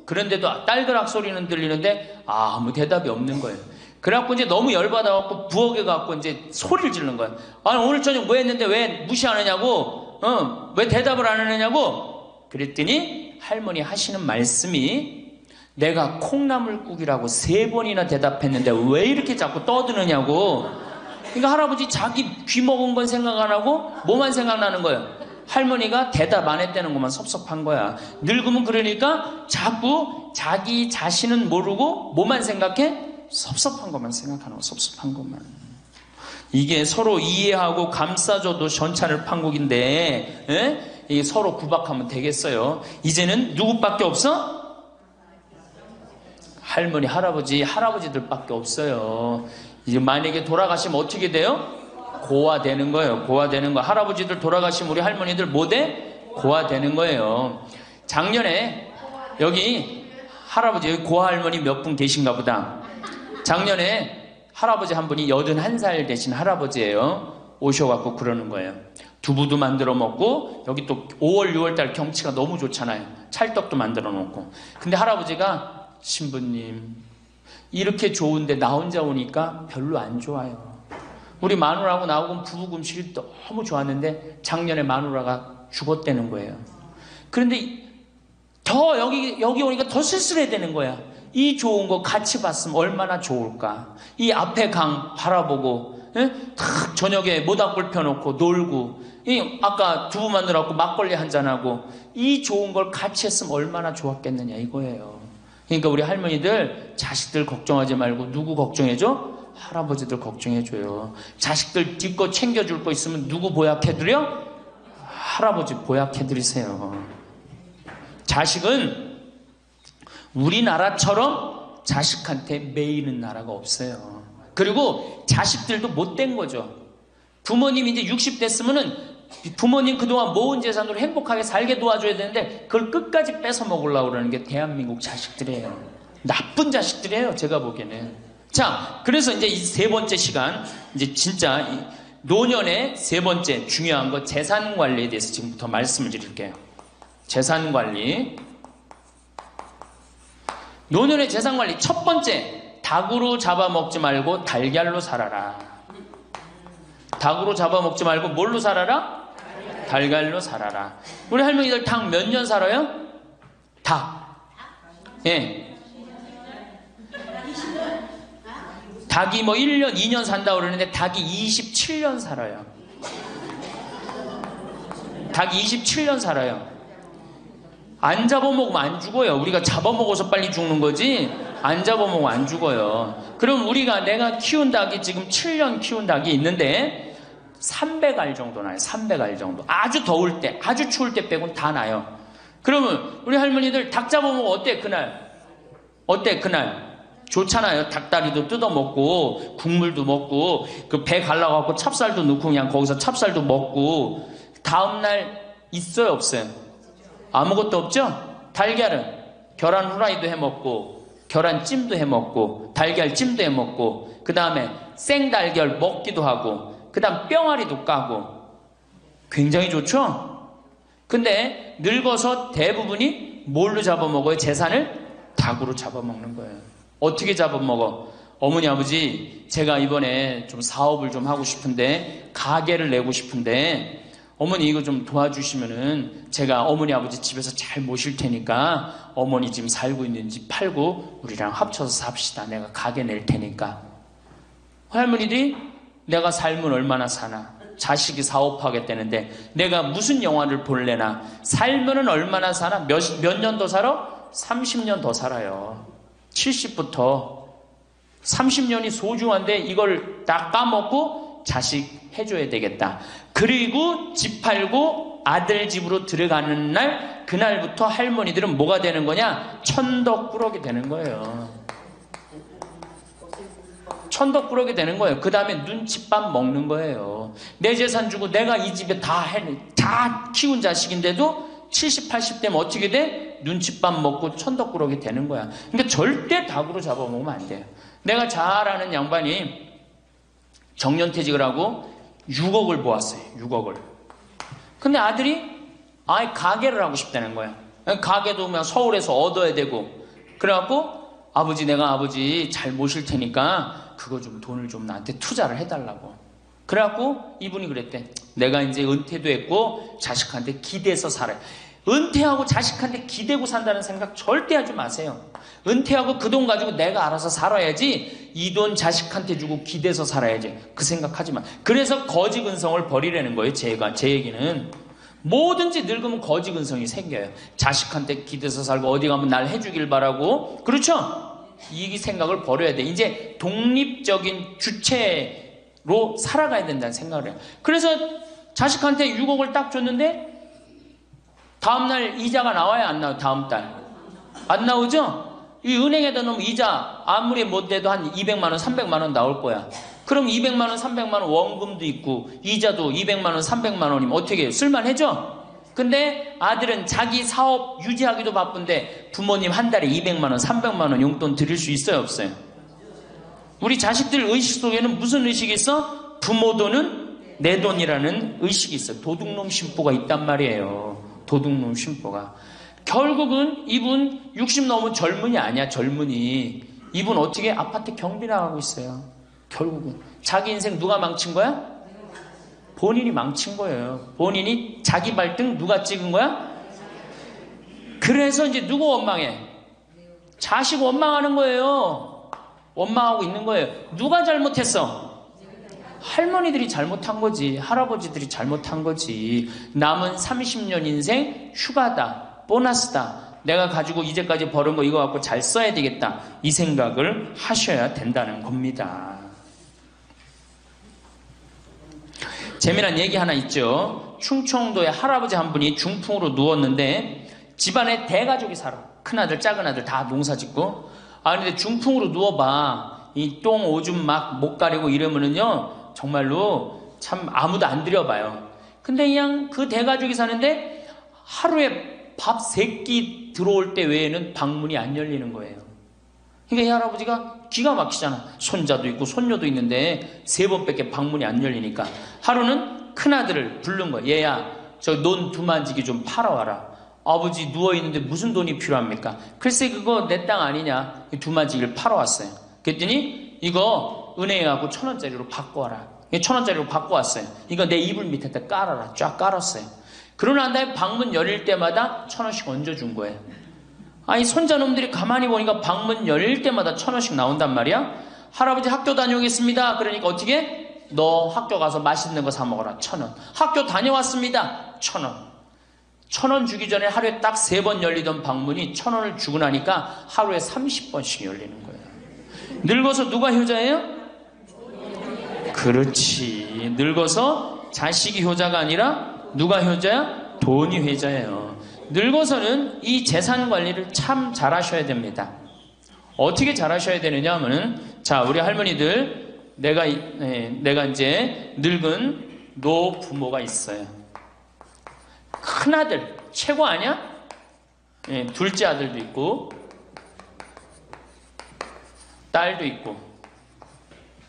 그런데도 딸그락 소리는 들리는데 아무 대답이 없는 거예요. 그래갖고 이제 너무 열받아갖고 부엌에 가갖고 이제 소리를 지르는 거야. 아니 오늘 저녁 뭐 했는데 왜 무시 안 하냐고? 왜 대답을 안 하느냐고? 그랬더니 할머니 하시는 말씀이 내가 콩나물국이라고 3번이나 대답했는데 왜 이렇게 자꾸 떠드느냐고. 그러니까 할아버지 자기 귀 먹은 건 생각 안 하고 뭐만 생각나는 거예요? 할머니가 대답 안 했다는 것만 섭섭한 거야. 늙으면 그러니까 자꾸 자기 자신은 모르고 뭐만 생각해? 섭섭한 것만 생각하는 거. 섭섭한 것만. 이게 서로 이해하고 감싸줘도 전차를 판국인데 이게 서로 구박하면 되겠어요? 이제는 누구밖에 없어? 할머니 할아버지들밖에 없어요. 이제 만약에 돌아가시면 어떻게 돼요? 고아되는 거예요. 고아되는 거. 할아버지들 돌아가시면 우리 할머니들 뭐 돼? 고아되는 거예요. 작년에 여기 할아버지 여기 고아할머니 몇 분 계신가 보다. 작년에 할아버지 한 분이 81살 되신 할아버지예요. 오셔갖고 그러는 거예요. 두부도 만들어 먹고 여기 또 5월 6월달 경치가 너무 좋잖아요. 찰떡도 만들어 놓고. 근데 할아버지가 신부님 이렇게 좋은데 나 혼자 오니까 별로 안 좋아요. 우리 마누라하고 나하고 부부 금실이 너무 좋았는데 작년에 마누라가 죽었다는 거예요. 그런데 더 여기 오니까 더 쓸쓸해야 되는 거야. 이 좋은 거 같이 봤으면 얼마나 좋을까. 이 앞에 강 바라보고 탁 저녁에 모닥불 펴놓고 놀고 아까 두부 만들어갖고 막걸리 한잔하고 이 좋은 걸 같이 했으면 얼마나 좋았겠느냐 이거예요. 그러니까 우리 할머니들 자식들 걱정하지 말고 누구 걱정해줘? 할아버지들 걱정해줘요. 자식들 뒷거 챙겨줄 거 있으면 누구 보약해드려? 할아버지 보약해드리세요. 자식은 우리나라처럼 자식한테 매이는 나라가 없어요. 그리고 자식들도 못된 거죠. 부모님이 이제 60 됐으면은 부모님 그동안 모은 재산으로 행복하게 살게 도와줘야 되는데 그걸 끝까지 뺏어 먹으려고 그러는 게 대한민국 자식들이에요. 나쁜 자식들이에요. 제가 보기에는. 자, 그래서 이제 이 3번째 시간, 이제 진짜 노년의 3번째 중요한 거 재산 관리에 대해서 지금부터 말씀을 드릴게요. 재산 관리. 노년의 재산 관리 첫 번째, 닭으로 잡아먹지 말고 달걀로 살아라. 닭으로 잡아먹지 말고 뭘로 살아라? 달걀로 살아라. 우리 할머니들 닭 몇 년 살아요? 닭. 예. 닭이 뭐 1년, 2년 산다고 그러는데 닭이 27년 살아요. 닭이 27년 살아요. 안 잡아먹으면 안 죽어요. 우리가 잡아먹어서 빨리 죽는 거지 안 잡아먹으면 안 죽어요. 그럼 내가 키운 닭이 지금 7년 키운 닭이 있는데 300알 정도 나요. 300알 정도. 아주 더울 때, 아주 추울 때 빼고는 다 나요. 그러면 우리 할머니들 닭 잡아먹으면 어때 그날? 어때 그날? 좋잖아요. 닭다리도 뜯어먹고 국물도 먹고 그 배 갈라갖고 찹쌀도 넣고 그냥 거기서 찹쌀도 먹고 다음날 있어요 없어요? 아무것도 없죠? 달걀은 계란 후라이도 해먹고 계란찜도 해먹고 달걀찜도 해먹고 그 다음에 생달걀 먹기도 하고 그 다음 뿅아리도 까고 굉장히 좋죠? 근데 늙어서 대부분이 뭘로 잡아먹어요? 재산을 닭으로 잡아먹는 거예요. 어떻게 잡아먹어? 어머니 아버지 제가 이번에 좀 사업을 좀 하고 싶은데 가게를 내고 싶은데 어머니 이거 좀 도와주시면은 제가 어머니 아버지 집에서 잘 모실 테니까 어머니 지금 살고 있는 집 팔고 우리랑 합쳐서 삽시다. 내가 가게 낼 테니까. 할머니들이 내가 살면 얼마나 사나? 자식이 사업하겠다는데 내가 무슨 영화를 볼래나? 살면은 얼마나 사나? 몇 년 더 살아? 30년 더 살아요. 70부터 30년이 소중한데 이걸 다 까먹고 자식 해줘야 되겠다. 그리고 집 팔고 아들 집으로 들어가는 날 그날부터 할머니들은 뭐가 되는 거냐? 천덕꾸러기 되는 거예요. 천덕꾸러기 되는 거예요. 그 다음에 눈칫밥 먹는 거예요. 내 재산 주고 내가 이 집에 다 키운 자식인데도 70, 80 되면 어떻게 돼? 눈칫밥 먹고 천덕꾸러기 되는 거야. 그러니까 절대 닭으로 잡아먹으면 안 돼요. 내가 잘 아는 양반이 정년퇴직을 하고 6억을 모았어요. 6억을. 근데 아들이 가게를 하고 싶다는 거야. 가게도 그냥 서울에서 얻어야 되고. 그래갖고 아버지 내가 아버지 잘 모실 테니까 그거 좀 돈을 좀 나한테 투자를 해달라고. 그래갖고 이분이 그랬대. 내가 이제 은퇴도 했고 자식한테 기대서 살아요. 은퇴하고 자식한테 기대고 산다는 생각 절대 하지 마세요. 은퇴하고 그 돈 가지고 내가 알아서 살아야지 이 돈 자식한테 주고 기대서 살아야지 그 생각하지 마. 그래서 거지 근성을 버리라는 거예요. 제 얘기는 뭐든지 늙으면 거지 근성이 생겨요. 자식한테 기대서 살고 어디 가면 날 해주길 바라고. 그렇죠? 이 생각을 버려야 돼. 이제 독립적인 주체로 살아가야 된다는 생각을 해요. 그래서 자식한테 6억을 딱 줬는데 다음날 이자가 나와요? 안 나와요? 다음 달 안 나오죠? 이 은행에다 넣으면 이자 아무리 못 내도 한 200만 원 300만 원 나올 거야. 그럼 200만 원 300만 원 원금도 있고 이자도 200만 원 300만 원이면 어떻게 해요? 쓸만해져? 근데 아들은 자기 사업 유지하기도 바쁜데 부모님 한 달에 200만 원 300만 원 용돈 드릴 수 있어요? 없어요? 우리 자식들 의식 속에는 무슨 의식이 있어? 부모 돈은 내 돈이라는 의식이 있어요. 도둑놈 심보가 있단 말이에요. 도둑놈 심보가. 결국은 이분 60 넘은 젊은이 아니야. 젊은이. 이분 어떻게 아파트 경비 나가고 있어요. 결국은 자기 인생 누가 망친 거야? 본인이 망친 거예요. 본인이 자기 발등 누가 찍은 거야? 그래서 이제 누구 원망해? 자식 원망하는 거예요. 원망하고 있는 거예요. 누가 잘못했어? 할머니들이 잘못한 거지. 할아버지들이 잘못한 거지. 남은 30년 인생 휴가다. 보너스다. 내가 가지고 이제까지 벌은 거 이거 갖고 잘 써야 되겠다. 이 생각을 하셔야 된다는 겁니다. 재미난 얘기 하나 있죠. 충청도에 할아버지 한 분이 중풍으로 누웠는데 집안에 대가족이 살아. 큰아들 작은아들 다 농사짓고. 근데 중풍으로 누워봐. 이 똥 오줌 막 못 가리고 이러면은요 정말로 참 아무도 안 들여봐요. 근데 그냥 그 대가족이 사는데 하루에 밥 3끼 들어올 때 외에는 방문이 안 열리는 거예요. 그러니까 이 할아버지가 기가 막히잖아. 손자도 있고 손녀도 있는데 3번밖에 방문이 안 열리니까 하루는 큰아들을 부른 거야. 얘야 저 논 두만지기 좀 팔아와라. 아버지 누워있는데 무슨 돈이 필요합니까? 글쎄 그거 내 땅 아니냐. 두만지기를 팔아왔어요. 그랬더니 이거 은행에 가고 1,000원짜리로 바꿔와라. 1,000원짜리로 바꿔왔어요. 이거 내 이불 밑에다 깔아라. 쫙 깔았어요. 그러고 난 다음에 방문 열릴 때마다 1,000원씩 얹어준 거예요. 아니 손자놈들이 가만히 보니까 방문 열릴 때마다 1,000원씩 나온단 말이야. 할아버지 학교 다녀오겠습니다. 그러니까 어떻게? 너 학교 가서 맛있는 거 사 먹어라. 1,000원. 학교 다녀왔습니다. 1,000원. 1,000원 주기 전에 하루에 딱 3번 열리던 방문이 1,000원을 주고 나니까 하루에 30번씩 열리는 거예요. 늙어서 누가 효자예요? 그렇지. 늙어서 자식이 효자가 아니라 누가 효자야? 돈이 효자예요. 늙어서는 이 재산 관리를 참 잘하셔야 됩니다. 어떻게 잘하셔야 되느냐 하면은 자 우리 할머니들 내가 이제 늙은 노부모가 있어요. 큰아들 최고 아니야? 예, 둘째 아들도 있고 딸도 있고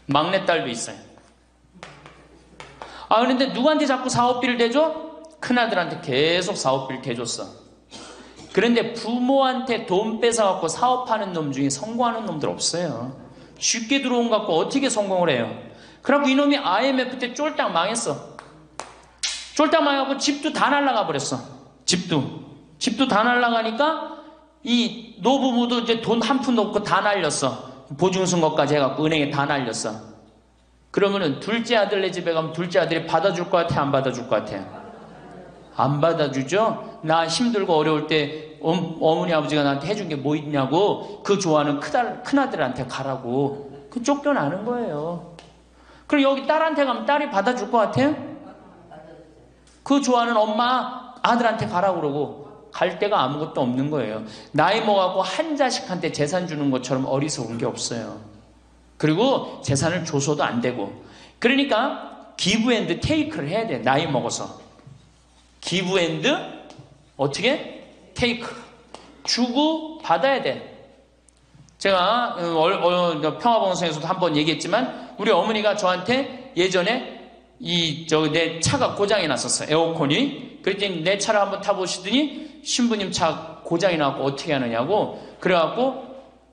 막내딸도 있어요. 아, 그런데 누구한테 자꾸 사업비를 대줘? 큰아들한테 계속 사업비를 대줬어. 그런데 부모한테 돈 뺏어갖고 사업하는 놈 중에 성공하는 놈들 없어요. 쉽게 들어온 것 갖고 어떻게 성공을 해요? 그래갖고 이놈이 IMF 때 쫄딱 망했어. 쫄딱 망해갖고 집도 다 날라가 버렸어. 집도 다 날라가니까 이 노부부도 이제 돈 한 푼도 없고 다 날렸어. 보증승 것까지 해갖고 은행에 다 날렸어. 그러면은 둘째 아들네 집에 가면 둘째 아들이 받아줄 것 같아, 안 받아줄 것 같아? 안 받아주죠? 나 힘들고 어려울 때 어머니 아버지가 나한테 해준 게 뭐 있냐고 그 좋아하는 큰아들한테 가라고 그 쫓겨나는 거예요. 그럼 여기 딸한테 가면 딸이 받아줄 것 같아요? 그 좋아하는 엄마 아들한테 가라고 그러고 갈 데가 아무것도 없는 거예요. 나이 먹어갖고 한 자식한테 재산 주는 것처럼 어리석은 게 없어요. 그리고 재산을 줘서도 안 되고. 그러니까 기브 앤드 테이크를 해야 돼. 나이 먹어서. 기브 앤드 어떻게? 테이크. 주고 받아야 돼. 제가 평화방송에서도 한번 얘기했지만 우리 어머니가 저한테 예전에 내 차가 고장이 났었어요. 에어컨이. 그랬더니 내 차를 한번 타보시더니 신부님 차 고장이 나고 어떻게 하느냐고 그래갖고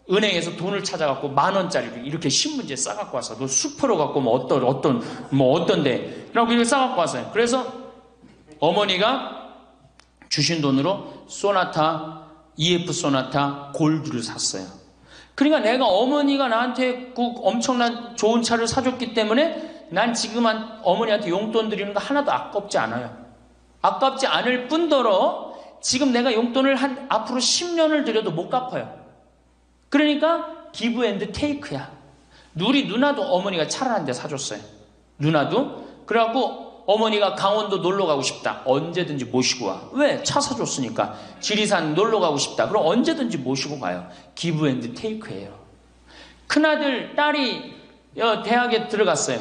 은행에서 돈을 찾아갖고 10,000원짜리를 이렇게 신문지에 싸갖고 왔어. 너 수표로 갖고 어떤데. 그러고 이렇게 싸갖고 왔어요. 그래서 어머니가 주신 돈으로 소나타, EF 소나타 골드를 샀어요. 그러니까 내가 어머니가 나한테 그 엄청난 좋은 차를 사줬기 때문에 난 지금 어머니한테 용돈 드리는 거 하나도 아깝지 않아요. 아깝지 않을 뿐더러 지금 내가 용돈을 앞으로 10년을 드려도 못 갚아요. 그러니까 기브 앤드 테이크야. 우리 누나도 어머니가 차를 한 대 사줬어요. 누나도. 그래갖고 어머니가 강원도 놀러 가고 싶다. 언제든지 모시고 와. 왜? 차 사줬으니까. 지리산 놀러 가고 싶다. 그럼 언제든지 모시고 가요. 기브 앤드 테이크예요. 큰아들, 딸이 대학에 들어갔어요.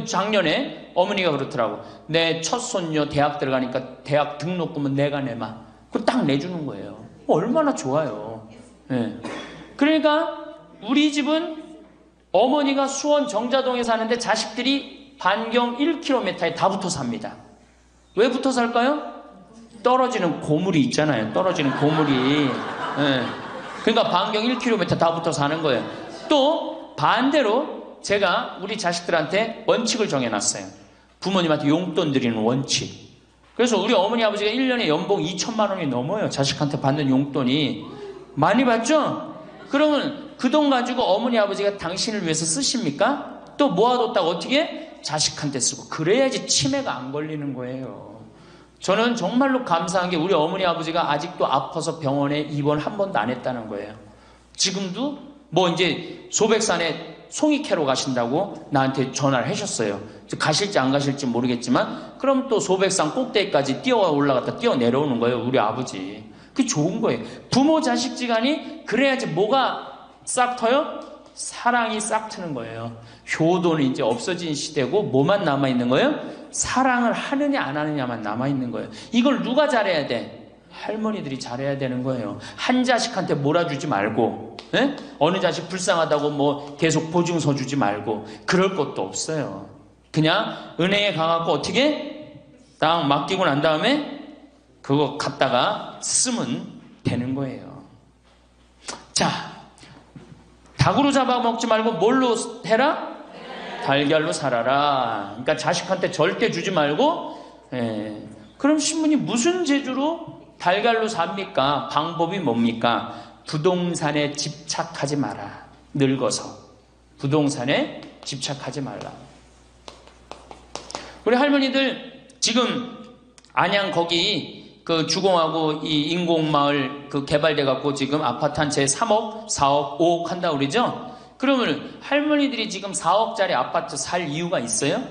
작년에 어머니가 그렇더라고. 내 첫 손녀 대학 들어가니까 대학 등록금은 내가 내마. 그거 딱 내주는 거예요. 얼마나 좋아요. 네. 그러니까 우리 집은 어머니가 수원 정자동에 사는데 자식들이 반경 1km에 다 붙어 삽니다. 왜 붙어 살까요? 떨어지는 고물이 있잖아요. 떨어지는 고물이. 네. 그러니까 반경 1km 다 붙어 사는 거예요. 또 반대로 제가 우리 자식들한테 원칙을 정해놨어요. 부모님한테 용돈 드리는 원칙. 그래서 우리 어머니 아버지가 1년에 연봉 2천만 원이 넘어요. 자식한테 받는 용돈이. 많이 받죠? 그러면 그 돈 가지고 어머니 아버지가 당신을 위해서 쓰십니까? 또 모아뒀다가 어떻게? 자식한테 쓰고. 그래야지 치매가 안 걸리는 거예요. 저는 정말로 감사한 게 우리 어머니 아버지가 아직도 아파서 병원에 입원 한 번도 안 했다는 거예요. 지금도 이제 소백산에 송이 캐러 가신다고 나한테 전화를 하셨어요. 가실지 안 가실지 모르겠지만 그럼 또 소백산 꼭대기까지 뛰어 올라갔다 뛰어 내려오는 거예요. 우리 아버지. 그게 좋은 거예요. 부모 자식지간이 그래야지 뭐가 싹 터요? 사랑이 싹 트는 거예요. 효도는 이제 없어진 시대고 뭐만 남아있는 거예요? 사랑을 하느냐 안 하느냐만 남아있는 거예요. 이걸 누가 잘해야 돼? 할머니들이 잘해야 되는 거예요. 한 자식한테 몰아주지 말고 어느 자식 불쌍하다고 계속 보증서 주지 말고 그럴 것도 없어요. 그냥 은행에 가갖고 어떻게 딱 맡기고 난 다음에 그거 갖다가 쓰면 되는 거예요. 자, 닭으로 잡아먹지 말고 뭘로 해라? 달걀로 살아라. 그러니까 자식한테 절대 주지 말고 그럼 신부님 무슨 재주로 달걀로 삽니까? 방법이 뭡니까? 부동산에 집착하지 마라. 늙어서 부동산에 집착하지 말라. 우리 할머니들 지금 안양 거기 그 주공하고 이 인공마을 그 개발돼 갖고 지금 아파트 한 채 3억, 4억, 5억 한다고 그러죠? 그러면 할머니들이 지금 4억짜리 아파트 살 이유가 있어요?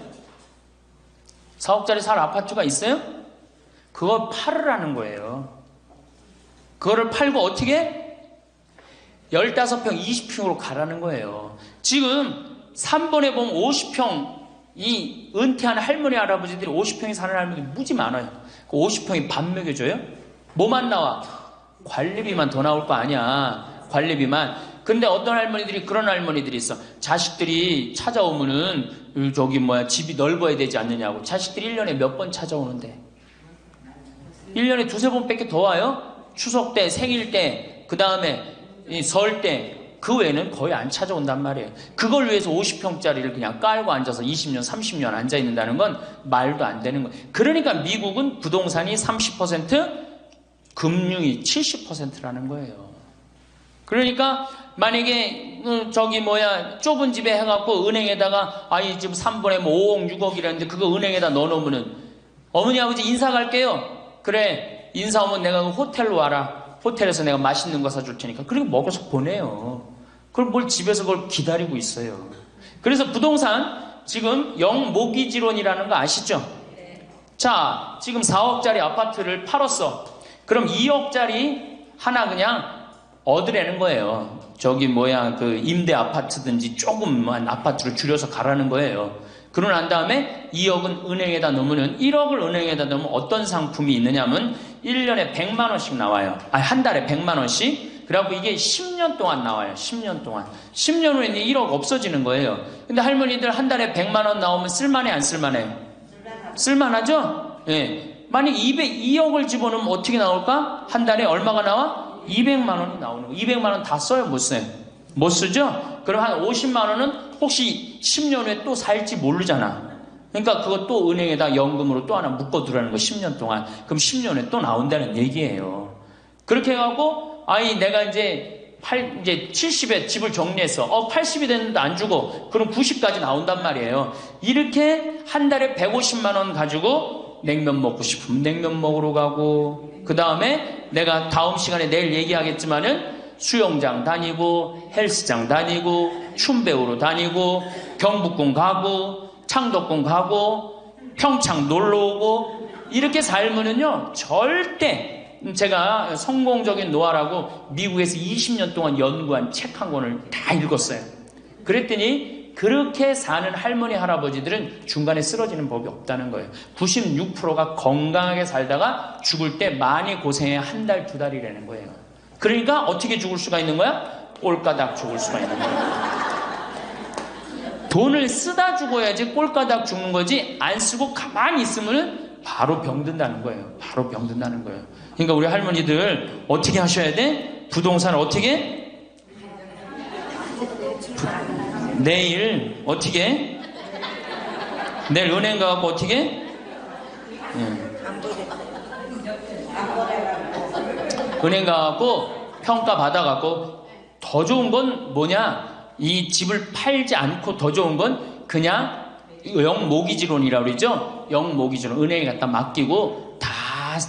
4억짜리 살 아파트가 있어요? 그걸 팔으라는 거예요. 그거를 팔고 어떻게? 15평, 20평으로 가라는 거예요. 지금 3번에 보면 50평, 이 은퇴한 할머니, 할아버지들이 50평에 사는 할머니들이 무지 많아요. 그 50평이 밥 먹여줘요? 뭐만 나와? 관리비만 더 나올 거 아니야. 관리비만. 근데 어떤 할머니들이 그런 할머니들이 있어. 자식들이 찾아오면은 집이 넓어야 되지 않느냐고. 자식들이 1년에 몇 번 찾아오는데. 1년에 두세 번밖에 더 와요? 추석 때, 생일 때, 그 다음에 설 때. 그 외에는 거의 안 찾아온단 말이에요. 그걸 위해서 50평짜리를 그냥 깔고 앉아서 20년, 30년 앉아 있는다는 건 말도 안 되는 거예요. 그러니까 미국은 부동산이 30%, 금융이 70%라는 거예요. 그러니까 만약에 좁은 집에 해갖고 은행에다가 이 집 3분에 5억, 6억이라는데 그거 은행에다 넣어놓으면은 어머니 아버지 인사 갈게요. 그래, 인사 오면 내가 그 호텔로 와라. 호텔에서 내가 맛있는 거 사줄 테니까. 그리고 먹어서 보내요. 그걸 뭘 집에서 그걸 기다리고 있어요. 그래서 부동산 지금 영모기지론이라는 거 아시죠? 자, 지금 4억짜리 아파트를 팔았어. 그럼 2억짜리 하나 그냥 얻으라는 거예요. 그 임대 아파트든지 조금만 아파트를 줄여서 가라는 거예요. 그러고 난 다음에 2억은 은행에다 넣으면 1억을 은행에다 넣으면 어떤 상품이 있느냐면 1년에 100만 원씩 나와요. 한 달에 100만 원씩. 그래갖고 이게 10년 동안 나와요. 10년 동안. 10년 후에는 1억 없어지는 거예요. 근데 할머니들 한 달에 100만 원 나오면 쓸만해 안 쓸만해? 쓸만하죠? 예. 만약 2억을 집어넣으면 어떻게 나올까? 한 달에 얼마가 나와? 200만 원이 나오는 거예요. 200만 원 다 써요? 못 써요? 못 쓰죠? 그럼 한 50만 원은 혹시 10년 후에 또 살지 모르잖아. 그러니까 그거 또 은행에다 연금으로 또 하나 묶어두라는 거 10년 동안. 그럼 10년에 또 나온다는 얘기예요. 그렇게 해갖고 내가 이제 70에 집을 정리했어. 80이 됐는데 안 주고 그럼 90까지 나온단 말이에요. 이렇게 한 달에 150만 원 가지고 냉면 먹고 싶으면 냉면 먹으러 가고, 그 다음에 내가 다음 시간에 내일 얘기하겠지만은 수영장 다니고 헬스장 다니고 춤 배우러 다니고 경복궁 가고 창덕궁 가고 평창 놀러 오고 이렇게 살면은요 절대, 제가 성공적인 노하라고 미국에서 20년 동안 연구한 책 한 권을 다 읽었어요. 그랬더니 그렇게 사는 할머니 할아버지들은 중간에 쓰러지는 법이 없다는 거예요. 96%가 건강하게 살다가 죽을 때 많이 고생해 한 달, 두 달이라는 거예요. 그러니까 어떻게 죽을 수가 있는 거야? 꼴까닥 죽을 수가 있는 거야. 돈을 쓰다 죽어야지 꼴까닥 죽는 거지, 안 쓰고 가만히 있으면 바로 병든다는 거예요. 바로 병든다는 거예요. 그러니까 우리 할머니들 어떻게 하셔야 돼? 부동산 어떻게? 내일 어떻게? 내일 은행 가갖고 어떻게? 은행 가갖고 평가 받아갖고 더 좋은 건 뭐냐? 이 집을 팔지 않고 더 좋은 건 그냥 영모기지론이라고 그러죠? 영모기지론. 은행에 갖다 맡기고 다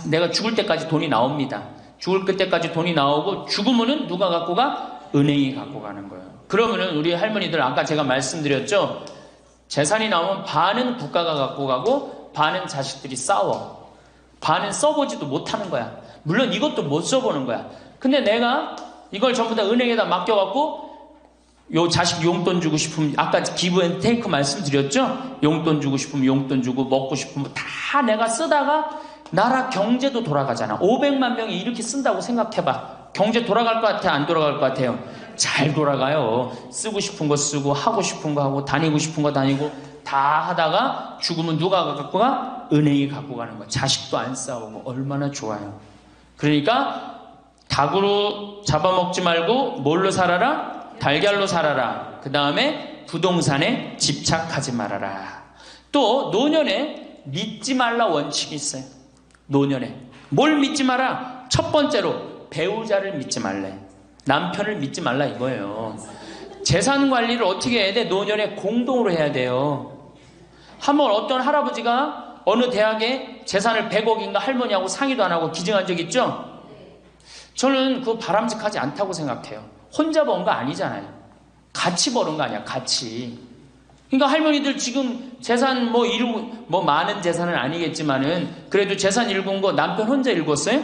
내가 죽을 때까지 돈이 나옵니다. 죽을 때까지 돈이 나오고 죽으면은 누가 갖고 가? 은행이 갖고 가는 거예요. 그러면은 우리 할머니들 아까 제가 말씀드렸죠? 재산이 나오면 반은 국가가 갖고 가고 반은 자식들이 싸워. 반은 써보지도 못하는 거야. 물론 이것도 못 써보는 거야. 근데 내가 이걸 전부 다 은행에다 맡겨갖고 요 자식 용돈 주고 싶으면, 아까 기브 앤 테이크 말씀드렸죠? 용돈 주고 싶으면 용돈 주고 먹고 싶으면 다 내가 쓰다가 나라 경제도 돌아가잖아. 500만 명이 이렇게 쓴다고 생각해봐. 경제 돌아갈 것 같아? 안 돌아갈 것 같아요? 잘 돌아가요. 쓰고 싶은 거 쓰고 하고 싶은 거 하고 다니고 싶은 거 다니고 다 하다가 죽으면 누가 갖고 가? 은행이 갖고 가는 거야. 자식도 안 싸우고 얼마나 좋아요. 그러니까 닭으로 잡아먹지 말고 뭘로 살아라? 달걀로 살아라. 그 다음에 부동산에 집착하지 말아라. 또 노년에 믿지 말라 원칙이 있어요. 노년에 뭘 믿지 마라? 첫 번째로 배우자를 믿지 말래. 남편을 믿지 말라 이거예요. 재산 관리를 어떻게 해야 돼? 노년에 공동으로 해야 돼요. 한번 어떤 할아버지가 어느 대학에 재산을 100억인가 할머니하고 상의도 안 하고 기증한 적 있죠? 저는 그거 바람직하지 않다고 생각해요. 혼자 번 거 아니잖아요. 같이 버는 거 아니야, 같이. 그러니까 할머니들 지금 재산 많은 재산은 아니겠지만은 그래도 재산 읽은 거 남편 혼자 읽었어요?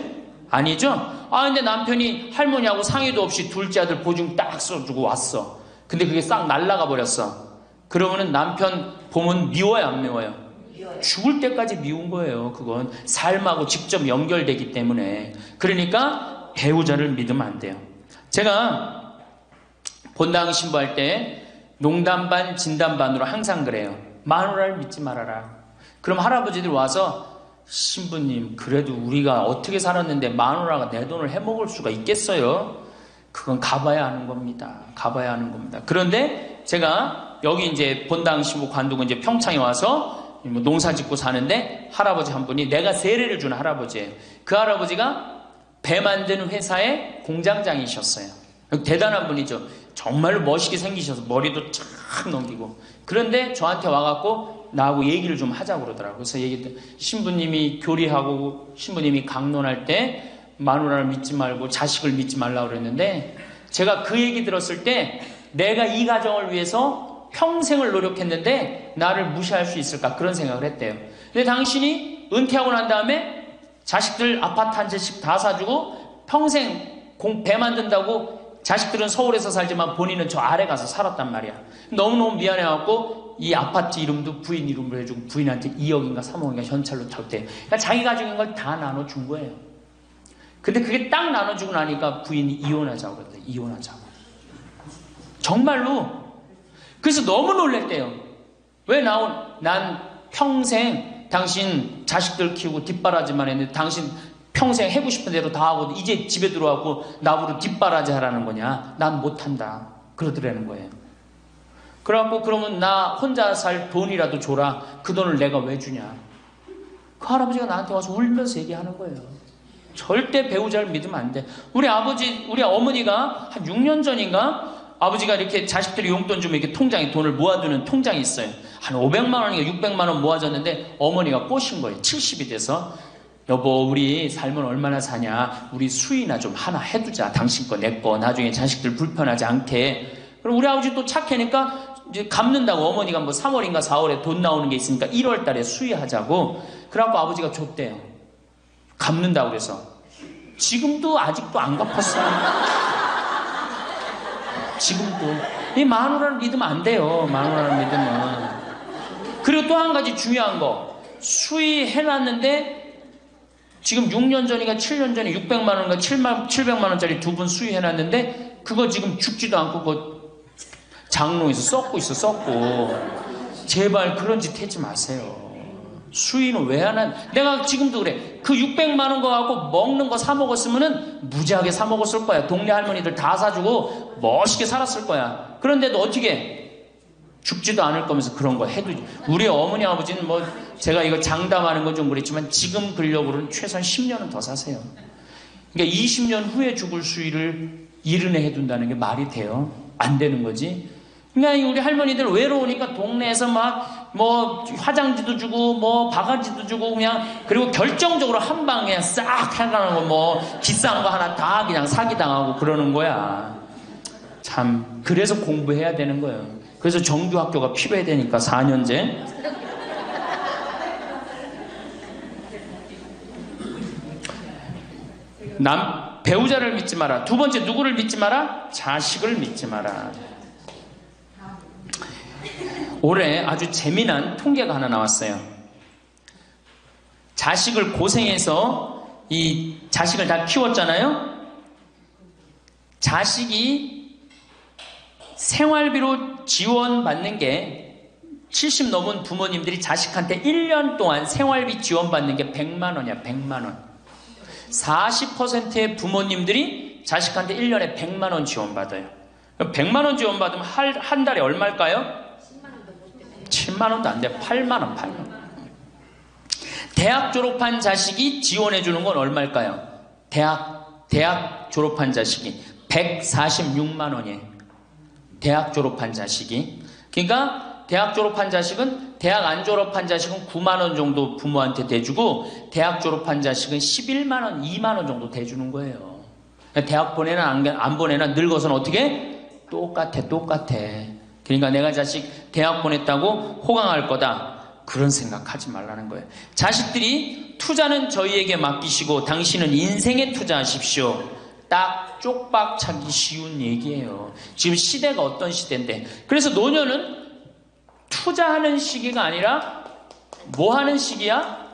아니죠? 근데 남편이 할머니하고 상의도 없이 둘째 아들 보증 딱 써주고 왔어. 근데 그게 싹 날라가 버렸어. 그러면은 남편 보면 미워요, 안 미워요? 죽을 때까지 미운 거예요. 그건 삶하고 직접 연결되기 때문에. 그러니까 배우자를 믿으면 안 돼요. 제가 본당 신부할 때 농담 반 진담 반으로 항상 그래요. 마누라를 믿지 말아라. 그럼 할아버지들 와서 신부님 그래도 우리가 어떻게 살았는데 마누라가 내 돈을 해먹을 수가 있겠어요? 그건 가봐야 하는 겁니다. 가봐야 하는 겁니다. 그런데 제가 여기 이제 본당 신부 관두고 이제 평창에 와서 농사 짓고 사는데 할아버지 한 분이 내가 세례를 준 할아버지예요. 그 할아버지가 배 만드는 회사의 공장장이셨어요. 대단한 분이죠. 정말로 멋있게 생기셔서 머리도 쫙 넘기고. 그런데 저한테 와갖고 나하고 얘기를 좀 하자고 그러더라고요. 그래서 신부님이 교리하고 신부님이 강론할 때 마누라를 믿지 말고 자식을 믿지 말라고 그랬는데 제가 그 얘기 들었을 때 내가 이 가정을 위해서 평생을 노력했는데 나를 무시할 수 있을까 그런 생각을 했대요. 근데 당신이 은퇴하고 난 다음에 자식들 아파트 한 채씩 다 사주고 평생 배 만든다고 자식들은 서울에서 살지만 본인은 저 아래 가서 살았단 말이야. 너무너무 미안해갖고 이 아파트 이름도 부인 이름으로 해주고 부인한테 2억인가 3억인가 현찰로 줬대요. 그러니까 자기 가족인 걸 다 나눠준 거예요. 근데 그게 딱 나눠주고 나니까 부인이 이혼하자고 그랬대요. 이혼하자고. 정말로. 그래서 너무 놀랬대요. 왜 난 평생 당신 자식들 키우고 뒷바라지만 했는데 당신 평생 해고 싶은 대로 다 하고 이제 집에 들어와서 나보고 뒷바라지 하라는 거냐? 난 못한다. 그러더라는 거예요. 그래갖고 그러면 나 혼자 살 돈이라도 줘라. 그 돈을 내가 왜 주냐? 그 할아버지가 나한테 와서 울면서 얘기하는 거예요. 절대 배우자를 믿으면 안 돼. 우리 어머니가 한 6년 전인가 아버지가 이렇게 자식들이 용돈 주면 이렇게 통장에 돈을 모아두는 통장이 있어요. 한 500만 원인가 600만 원 모아졌는데 어머니가 꼬신 거예요. 70이 돼서 여보 우리 살면 얼마나 사냐. 우리 수의나 좀 하나 해두자. 당신 거 내 거 나중에 자식들 불편하지 않게. 그럼 우리 아버지 또 착하니까 이제 갚는다고 어머니가 뭐 3월인가 4월에 돈 나오는 게 있으니까 1월 달에 수의하자고. 그래갖고 아버지가 줬대요. 갚는다고 그래서. 지금도 아직도 안 갚았어요. 지금도. 이 마누라를 믿으면 안 돼요. 마누라를 믿으면. 그리고 또 한 가지 중요한 거. 수의해놨는데 지금 6년 전인가 7년 전에 600만 원인가 700만 원짜리 두 분 수의해놨는데 그거 지금 죽지도 않고 그거 장롱에서 썩고 있어. 썩고. 제발 그런 짓 하지 마세요. 수의는 왜 하나? 내가 지금도 그래. 그 600만 원 거 갖고 먹는 거 사 먹었으면은 무지하게 사 먹었을 거야. 동네 할머니들 다 사주고 멋있게 살았을 거야. 그런데도 어떻게 죽지도 않을 거면서 그런 거 해도. 우리 어머니 아버지는 뭐 제가 이거 장담하는 건 좀 그렇지만 지금 근력으로는 최소한 10년은 더 사세요. 그러니까 20년 후에 죽을 수의를 이른해 해둔다는 게 말이 돼요? 안 되는 거지. 그러니까 우리 할머니들 외로우니까 동네에서 막 뭐 화장지도 주고 뭐 바가지도 주고 그냥. 그리고 결정적으로 한 방에 싹 해가는 거 뭐 비싼 거 하나 다 그냥 사기당하고 그러는 거야. 참 그래서 공부해야 되는 거예요. 그래서 정규학교가 필요해 되니까 4년제. 배우자를 믿지 마라. 두 번째 누구를 믿지 마라? 자식을 믿지 마라. 올해 아주 재미난 통계가 하나 나왔어요. 자식을 고생해서 이 자식을 다 키웠잖아요. 자식이 생활비로 지원받는 게 70 넘은 부모님들이 자식한테 1년 동안 생활비 지원받는 게 100만 원이야. 100만 원. 40%의 부모님들이 자식한테 1년에 100만 원 지원받아요. 100만 원 지원받으면 한 달에 얼마일까요? 7만 원도 안 돼. 8만 원, 8만 원. 대학 졸업한 자식이 지원해 주는 건 얼마일까요? 대학 졸업한 자식이 146만 원이에요. 대학 졸업한 자식이. 그러니까 대학 졸업한 자식은, 대학 안 졸업한 자식은 9만 원 정도 부모한테 대주고 대학 졸업한 자식은 11만 원, 2만 원 정도 대주는 거예요. 대학 보내나 안 보내나 늙어서는 어떻게? 똑같아. 그러니까 내가 자식 대학 보냈다고 호강할 거다. 그런 생각하지 말라는 거예요. 자식들이 투자는 저희에게 맡기시고 당신은 인생에 투자하십시오. 딱 쪽박 차기 쉬운 얘기예요. 지금 시대가 어떤 시대인데. 그래서 노년은 투자하는 시기가 아니라 뭐 하는 시기야?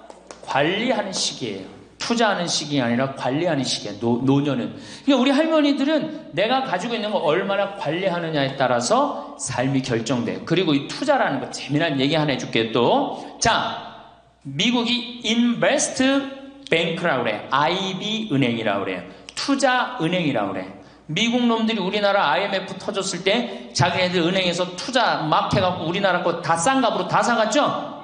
관리하는 시기예요. 투자하는 시기가 아니라 관리하는 시기야. 노년은. 그러니까 우리 할머니들은 내가 가지고 있는 거 얼마나 관리하느냐에 따라서 삶이 결정돼요. 그리고 이 투자라는 거 재미난 얘기 하나 해줄게요. 또 자, 미국이 인베스트 뱅크라고 그래. IB 은행이라고 그래요. 투자 은행이라고 그래. 미국 놈들이 우리나라 IMF 터졌을 때 자기네들 은행에서 투자 막 해갖고 우리나라 거 다 싼 값으로 다 사갔죠?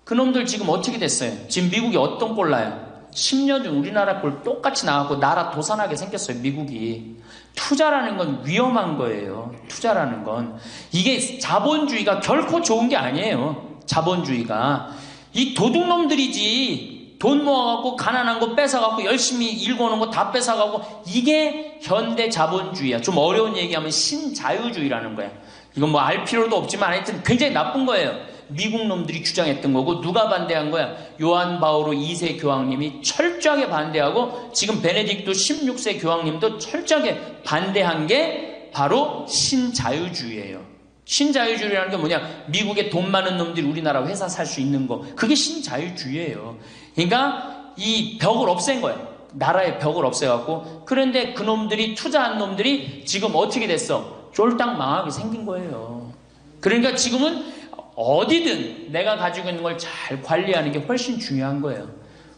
그 놈들 지금 어떻게 됐어요? 지금 미국이 어떤 꼴 나요? 10년 전 우리나라 꼴 똑같이 나왔고 나라 도산하게 생겼어요. 미국이. 투자라는 건 위험한 거예요. 투자라는 건. 이게 자본주의가 결코 좋은 게 아니에요. 자본주의가. 이 도둑놈들이지. 돈 모아갖고 가난한 거 뺏어갖고 열심히 일궈놓은 거 다 뺏어가고 이게 현대 자본주의야. 좀 어려운 얘기하면 신자유주의라는 거야. 이건 뭐 알 필요도 없지만 하여튼 굉장히 나쁜 거예요. 미국 놈들이 주장했던 거고 누가 반대한 거야? 요한 바오로 2세 교황님이 철저하게 반대하고 지금 베네딕토 16세 교황님도 철저하게 반대한 게 바로 신자유주의예요. 신자유주의라는 게 뭐냐? 미국에 돈 많은 놈들이 우리나라 회사 살 수 있는 거. 그게 신자유주의예요. 그러니까 이 벽을 없앤 거예요. 나라의 벽을 없애갖고. 그런데 그 놈들이 투자한 놈들이 지금 어떻게 됐어? 쫄딱 망하게 생긴 거예요. 그러니까 지금은 어디든 내가 가지고 있는 걸 잘 관리하는 게 훨씬 중요한 거예요.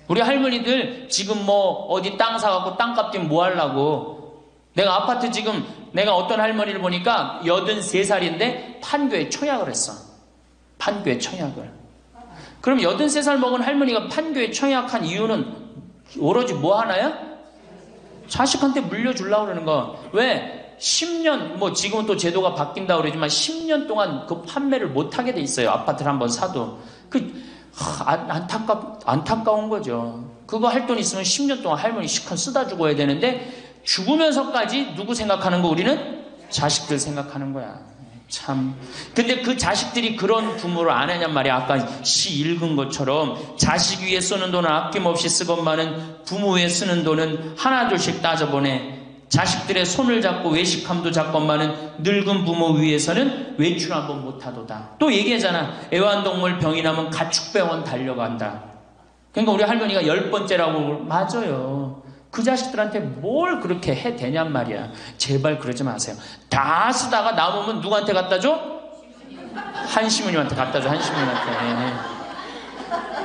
우리 할머니들 지금 뭐 어디 땅 사갖고 땅값 좀 뭐 하려고. 내가 아파트 지금 내가 어떤 할머니를 보니까 83살인데 판교에 청약을 했어. 판교에 청약을. 그럼 83살 먹은 할머니가 판교에 청약한 이유는 오로지 뭐 하나야? 자식한테 물려주려고 그러는 거. 왜? 10년, 뭐 지금은 또 제도가 바뀐다고 그러지만 10년 동안 그 판매를 못하게 돼 있어요. 아파트를 한번 사도. 안타까운 거죠. 그거 할 돈 있으면 10년 동안 할머니 시컷 쓰다 죽어야 되는데 죽으면서까지 누구 생각하는 거 우리는? 자식들 생각하는 거야. 참. 근데 그 자식들이 그런 부모를 안 하냔 말이야. 아까 시 읽은 것처럼 자식 위에 쓰는 돈은 아낌없이 쓰건만은 부모 위에 쓰는 돈은 하나둘씩 따져보내. 자식들의 손을 잡고 외식함도 잡건만은 늙은 부모 위해서는 외출 한번 못하도다. 또 얘기하잖아. 애완동물 병이 나면 가축병원 달려간다. 그러니까 우리 할머니가 10번째라고. 맞아요. 그 자식들한테 뭘 그렇게 해 되냔 말이야. 제발 그러지 마세요. 다 쓰다가 남으면 누구한테 갖다 줘? 한시모님한테 갖다 줘. 한시모님한테.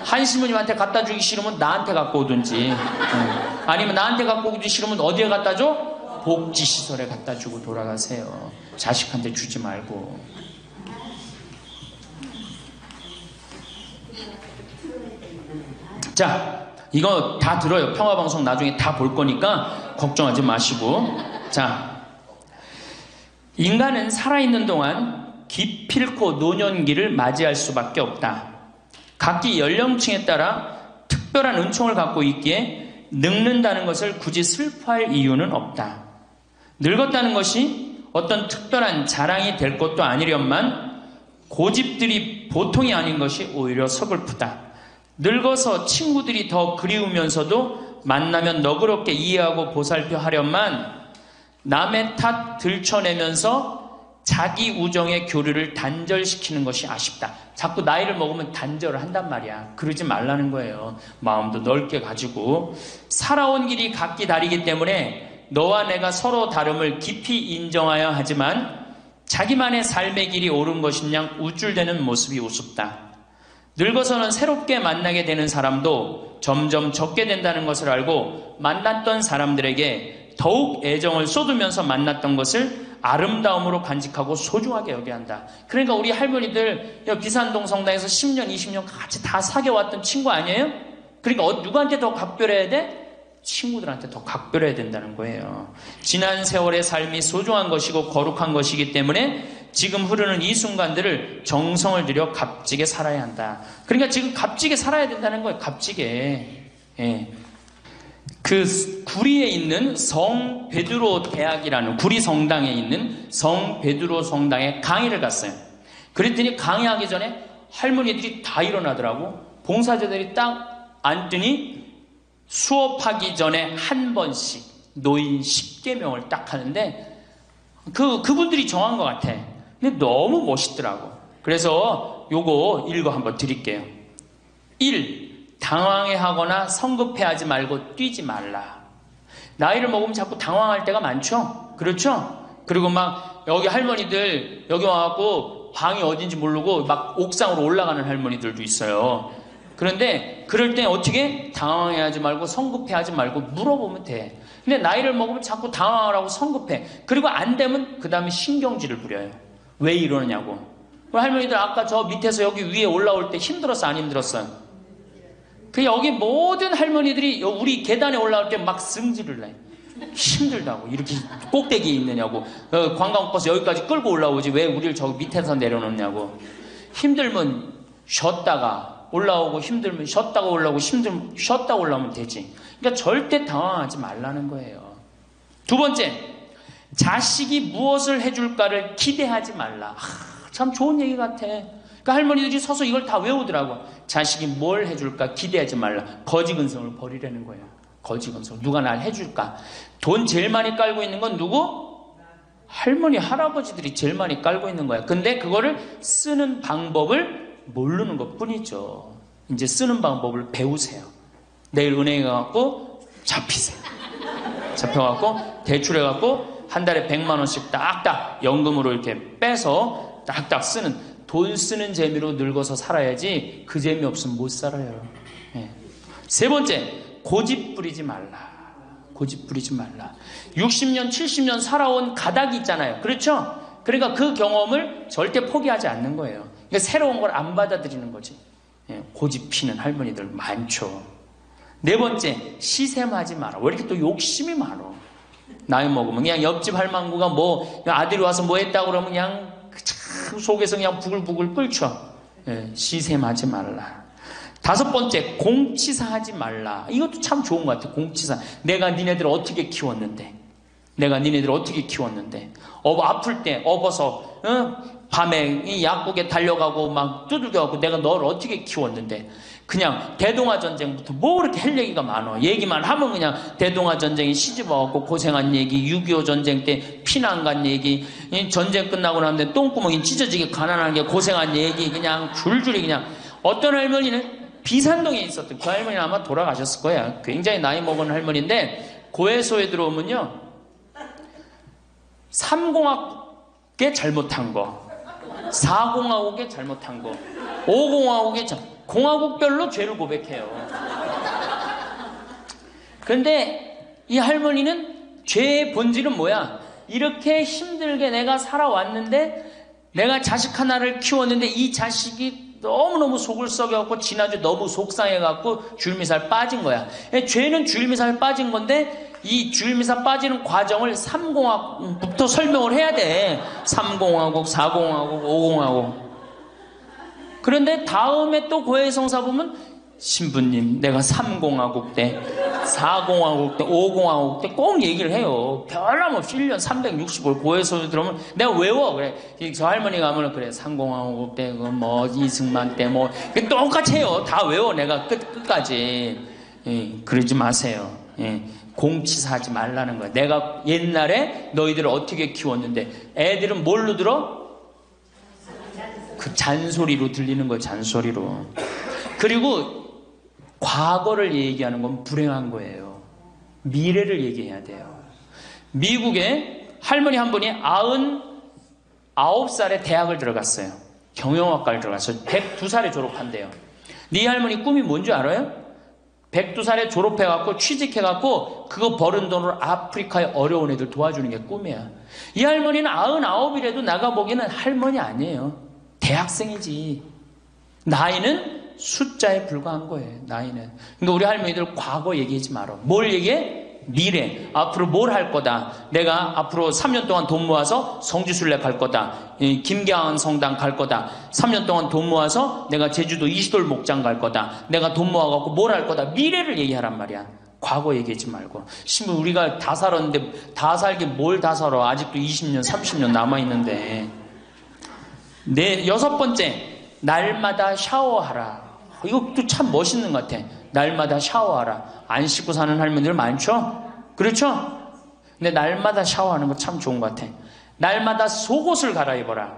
한시모님한테 갖다 주기 싫으면 나한테 갖고 오든지. 아니면 나한테 갖고 오기 싫으면 어디에 갖다 줘? 복지시설에 갖다 주고 돌아가세요. 자식한테 주지 말고. 자, 이거 다 들어요. 평화방송 나중에 다 볼 거니까 걱정하지 마시고. 자, 인간은 살아있는 동안 기필코 노년기를 맞이할 수밖에 없다. 각기 연령층에 따라 특별한 은총을 갖고 있기에 늙는다는 것을 굳이 슬퍼할 이유는 없다. 늙었다는 것이 어떤 특별한 자랑이 될 것도 아니련만 고집들이 보통이 아닌 것이 오히려 서글프다. 늙어서 친구들이 더 그리우면서도 만나면 너그럽게 이해하고 보살펴 하련만 남의 탓 들춰내면서 자기 우정의 교류를 단절시키는 것이 아쉽다. 자꾸 나이를 먹으면 단절을 한단 말이야. 그러지 말라는 거예요. 마음도 넓게 가지고. 살아온 길이 각기 다르기 때문에 너와 내가 서로 다름을 깊이 인정하여야 하지만 자기만의 삶의 길이 옳은 것인양 우쭐대는 모습이 우습다. 늙어서는 새롭게 만나게 되는 사람도 점점 적게 된다는 것을 알고 만났던 사람들에게 더욱 애정을 쏟으면서 만났던 것을 아름다움으로 간직하고 소중하게 여겨야 한다. 그러니까 우리 할머니들 비산동 성당에서 10년, 20년 같이 다 사귀어왔던 친구 아니에요? 그러니까 누구한테 더 각별해야 돼? 친구들한테 더 각별해야 된다는 거예요. 지난 세월의 삶이 소중한 것이고 거룩한 것이기 때문에 지금 흐르는 이 순간들을 정성을 들여 값지게 살아야 한다. 그러니까 지금 값지게 살아야 된다는 거예요. 값지게. 예. 그 구리에 있는 성 베드로 대학이라는 구리 성당에 있는 성 베드로 성당에 강의를 갔어요. 그랬더니 강의하기 전에 할머니들이 다 일어나더라고. 봉사자들이 딱 앉더니 수업하기 전에 한 번씩 노인 10계명을 딱 하는데 그분들이 정한 것 같아. 근데 너무 멋있더라고. 그래서 요거 읽어 한번 드릴게요. 1. 당황해하거나 성급해하지 말고 뛰지 말라. 나이를 먹으면 자꾸 당황할 때가 많죠? 그렇죠? 그리고 막 여기 할머니들 여기 와갖고 방이 어딘지 모르고 막 옥상으로 올라가는 할머니들도 있어요. 그런데 그럴 때 어떻게? 당황해하지 말고 성급해하지 말고 물어보면 돼. 근데 나이를 먹으면 자꾸 당황을 하고 성급해. 그리고 안 되면 그 다음에 신경질을 부려요. 왜 이러느냐고. 할머니들 아까 저 밑에서 여기 위에 올라올 때 힘들었어 안 힘들었어요? 그 여기 모든 할머니들이 우리 계단에 올라올 때 막 승질을 내. 힘들다고. 이렇게 꼭대기에 있느냐고. 관광버스 여기까지 끌고 올라오지 왜 우리를 저 밑에서 내려놓냐고. 힘들면 쉬었다가 올라오고 힘들면 쉬었다가 올라오고 힘들면 쉬었다 올라오면 되지. 그러니까 절대 당황하지 말라는 거예요. 두 번째, 자식이 무엇을 해줄까를 기대하지 말라. 참 좋은 얘기 같아. 그러니까 할머니들이 서서 이걸 다 외우더라고. 자식이 뭘 해줄까 기대하지 말라. 거지근성을 버리라는 거예요. 거지근성. 누가 날 해줄까. 돈 제일 많이 깔고 있는 건 누구? 할머니 할아버지들이 제일 많이 깔고 있는 거야. 근데 그거를 쓰는 방법을 모르는 것 뿐이죠. 이제 쓰는 방법을 배우세요. 내일 은행에 가갖고 잡히세요. 잡혀갖고 대출해갖고 한 달에 100만 원씩 딱딱 연금으로 이렇게 빼서 딱딱 쓰는, 돈 쓰는 재미로 늙어서 살아야지 그 재미 없으면 못 살아요. 네. 세 번째, 고집 부리지 말라. 고집 부리지 말라. 60년 70년 살아온 가닥이 있잖아요. 그렇죠? 그러니까 그 경험을 절대 포기하지 않는 거예요. 그러니까 새로운 걸 안 받아들이는 거지. 예, 고집 피는 할머니들 많죠. 네 번째, 시샘하지 마라. 왜 이렇게 또 욕심이 많어? 나이 먹으면 그냥 옆집 할망구가 뭐 아들이 와서 뭐 했다고 그러면 그냥 참 속에서 그냥 부글부글 끓죠. 예, 시샘하지 말라. 다섯 번째, 공치사하지 말라. 이것도 참 좋은 것 같아. 공치사. 내가 니네들을 어떻게 키웠는데, 내가 니네들을 어떻게 키웠는데, 아플 때 업어서 밤에 이 약국에 달려가고 막 두들겨가고 내가 너를 어떻게 키웠는데, 그냥 대동아 전쟁부터 뭐 그렇게 할 얘기가 많아. 얘기만 하면 그냥 대동아 전쟁에 시집와갖고 고생한 얘기, 6.25 전쟁 때 피난 간 얘기, 전쟁 끝나고 나면 똥구멍이 찢어지게 가난하게 고생한 얘기, 그냥 줄줄이 그냥. 어떤 할머니는 비산동에 있었던 그 할머니는 아마 돌아가셨을 거야. 굉장히 나이 먹은 할머니인데 고해소에 들어오면요, 3공학에 잘못한 거, 4공화국에 잘못한 거, 5공화국에 공화국별로 죄를 고백해요. 그런데 이 할머니는 죄의 본질은 뭐야? 이렇게 힘들게 내가 살아왔는데, 내가 자식 하나를 키웠는데 이 자식이 너무너무 속을 썩여갖고 지난주 너무 속상해갖고 줄미살 빠진 거야. 죄는 줄미살 빠진 건데 이 줄미살 빠지는 과정을 3공화국부터 설명을 해야 돼. 3공화국, 4공화국, 5공화국. 그런데 다음에 또 고해성사 보면 신부님 내가 3공화국 때, 4공화국 때, 5공화국 때 꼭 얘기를 해요. 변함없이 1년 365일 고해소에 들어오면 내가 외워. 그래. 저 할머니 가면은 그래 3공화국 때 뭐 이승만 때 뭐 똑같이 해요. 다 외워. 내가 끝까지. 예, 그러지 마세요. 예, 공치사하지 말라는 거야. 내가 옛날에 너희들을 어떻게 키웠는데, 애들은 뭘로 들어? 그 잔소리로 들리는 거예요. 잔소리로. 그리고 과거를 얘기하는 건 불행한 거예요. 미래를 얘기해야 돼요. 미국에 할머니 한 분이 99살에 대학을 들어갔어요. 경영학과를 들어갔어요. 102살에 졸업한대요. 네 할머니 꿈이 뭔지 알아요? 102살에 졸업해갖고 취직해갖고 그거 버는 돈으로 아프리카의 어려운 애들 도와주는 게 꿈이야. 이 할머니는 99이라도 나가보기에는 할머니 아니에요. 대학생이지. 나이는 숫자에 불과한 거예요. 나이는. 그러니까 우리 할머니들 과거 얘기하지 말아. 뭘 얘기해? 미래. 앞으로 뭘 할 거다. 내가 앞으로 3년 동안 돈 모아서 성지순례 갈 거다. 김계한 성당 갈 거다. 3년 동안 돈 모아서 내가 제주도 이시돌 목장 갈 거다. 내가 돈 모아갖고 뭘 할 거다. 미래를 얘기하란 말이야. 과거 얘기하지 말고. 심지어 우리가 다 살았는데 다 살게 뭘 다 살아. 아직도 20년 30년 남아있는데. 여섯 번째, 날마다 샤워하라. 이것도 참 멋있는 것 같아. 날마다 샤워하라. 안 씻고 사는 할머니들 많죠? 그렇죠? 근데 날마다 샤워하는 거 참 좋은 것 같아. 날마다 속옷을 갈아입어라.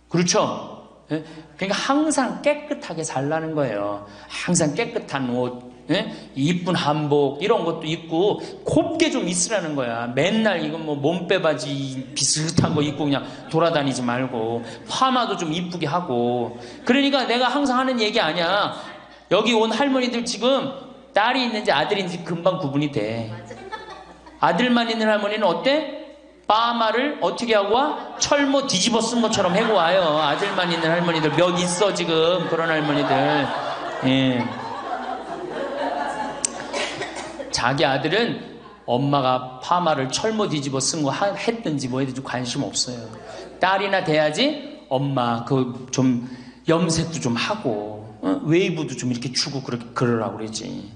그렇죠? 예? 그러니까 항상 깨끗하게 살라는 거예요. 항상 깨끗한 옷, 예? 이쁜 한복 이런 것도 입고 곱게 좀 있으라는 거야. 맨날 이건 뭐 몸빼바지 비슷한 거 입고 그냥 돌아다니지 말고 파마도 좀 이쁘게 하고. 그러니까 내가 항상 하는 얘기 아니야. 여기 온 할머니들 지금 딸이 있는지 아들이 있는지 금방 구분이 돼. 아들만 있는 할머니는 어때? 파마를 어떻게 하고 와? 철모 뒤집어 쓴 것처럼 해고 와요. 아들만 있는 할머니들 몇 있어 지금 그런 할머니들. 예. 자기 아들은 엄마가 파마를 철모 뒤집어 쓴 거 했든지 뭐 했든지 관심 없어요. 딸이나 돼야지 엄마 그 좀 염색도 좀 하고 웨이브도 좀 이렇게 주고 그러라고 그러지.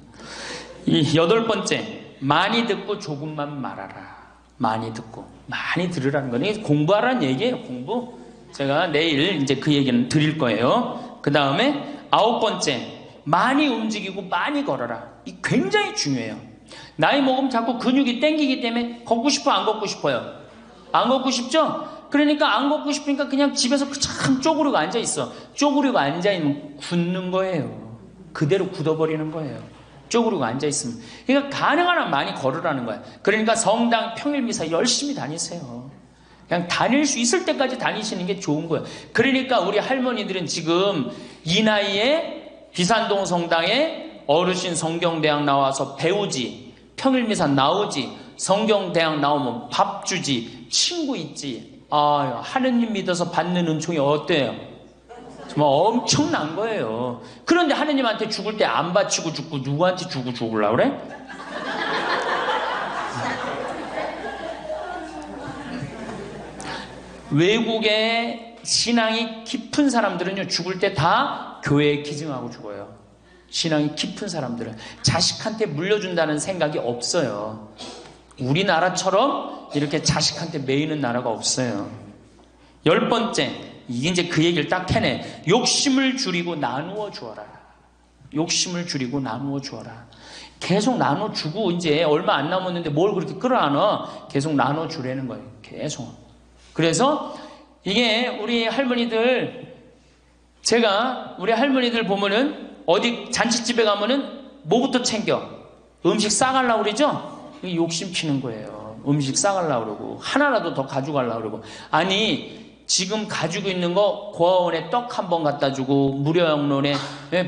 이 8번째, 많이 듣고 조금만 말하라. 많이 듣고 많이 들으라는 거는 공부하라는 얘기예요. 공부. 제가 내일 이제 그 얘기는 드릴 거예요. 그 다음에 9번째, 많이 움직이고 많이 걸어라. 이 굉장히 중요해요. 나이 먹으면 자꾸 근육이 땡기기 때문에 걷고 싶어 안 걷고 싶어요? 안 걷고 싶죠? 그러니까 안 걷고 싶으니까 그냥 집에서 참 쪼그리고 앉아있어. 쪼그리고 앉아있으면 굳는 거예요. 그대로 굳어버리는 거예요. 쪼그리고 앉아있으면. 그러니까 가능한 한 많이 걸으라는 거야. 그러니까 성당 평일미사 열심히 다니세요. 그냥 다닐 수 있을 때까지 다니시는 게 좋은 거예요. 그러니까 우리 할머니들은 지금 이 나이에 비산동 성당에 어르신 성경대학 나와서 배우지, 평일미사 나오지, 성경대학 나오면 밥 주지, 친구 있지. 아, 하느님 믿어서 받는 은총이 어때요? 정말 엄청난 거예요. 그런데 하느님한테 죽을 때 안 바치고 죽고 누구한테 주고 죽으려고 그래? 외국에 신앙이 깊은 사람들은요, 죽을 때 다 교회에 기증하고 죽어요. 신앙이 깊은 사람들은 자식한테 물려준다는 생각이 없어요. 우리나라처럼 이렇게 자식한테 매이는 나라가 없어요. 10번째, 이게 이제 그 얘기를 딱 해내. 욕심을 줄이고 나누어 주어라. 욕심을 줄이고 나누어 주어라. 계속 나눠 주고 이제 얼마 안 남았는데 뭘 그렇게 끌어안아? 계속 나눠 주라는 거예요. 계속. 그래서 이게 우리 할머니들, 제가 우리 할머니들 보면은 어디 잔치집에 가면은 뭐부터 챙겨? 음식 싸가려고 그러죠? 욕심 피는 거예요. 음식 싸가려고 그러고 하나라도 더 가져가려고 그러고. 아니 지금 가지고 있는 거 고아원에 떡 한 번 갖다 주고 무료양론에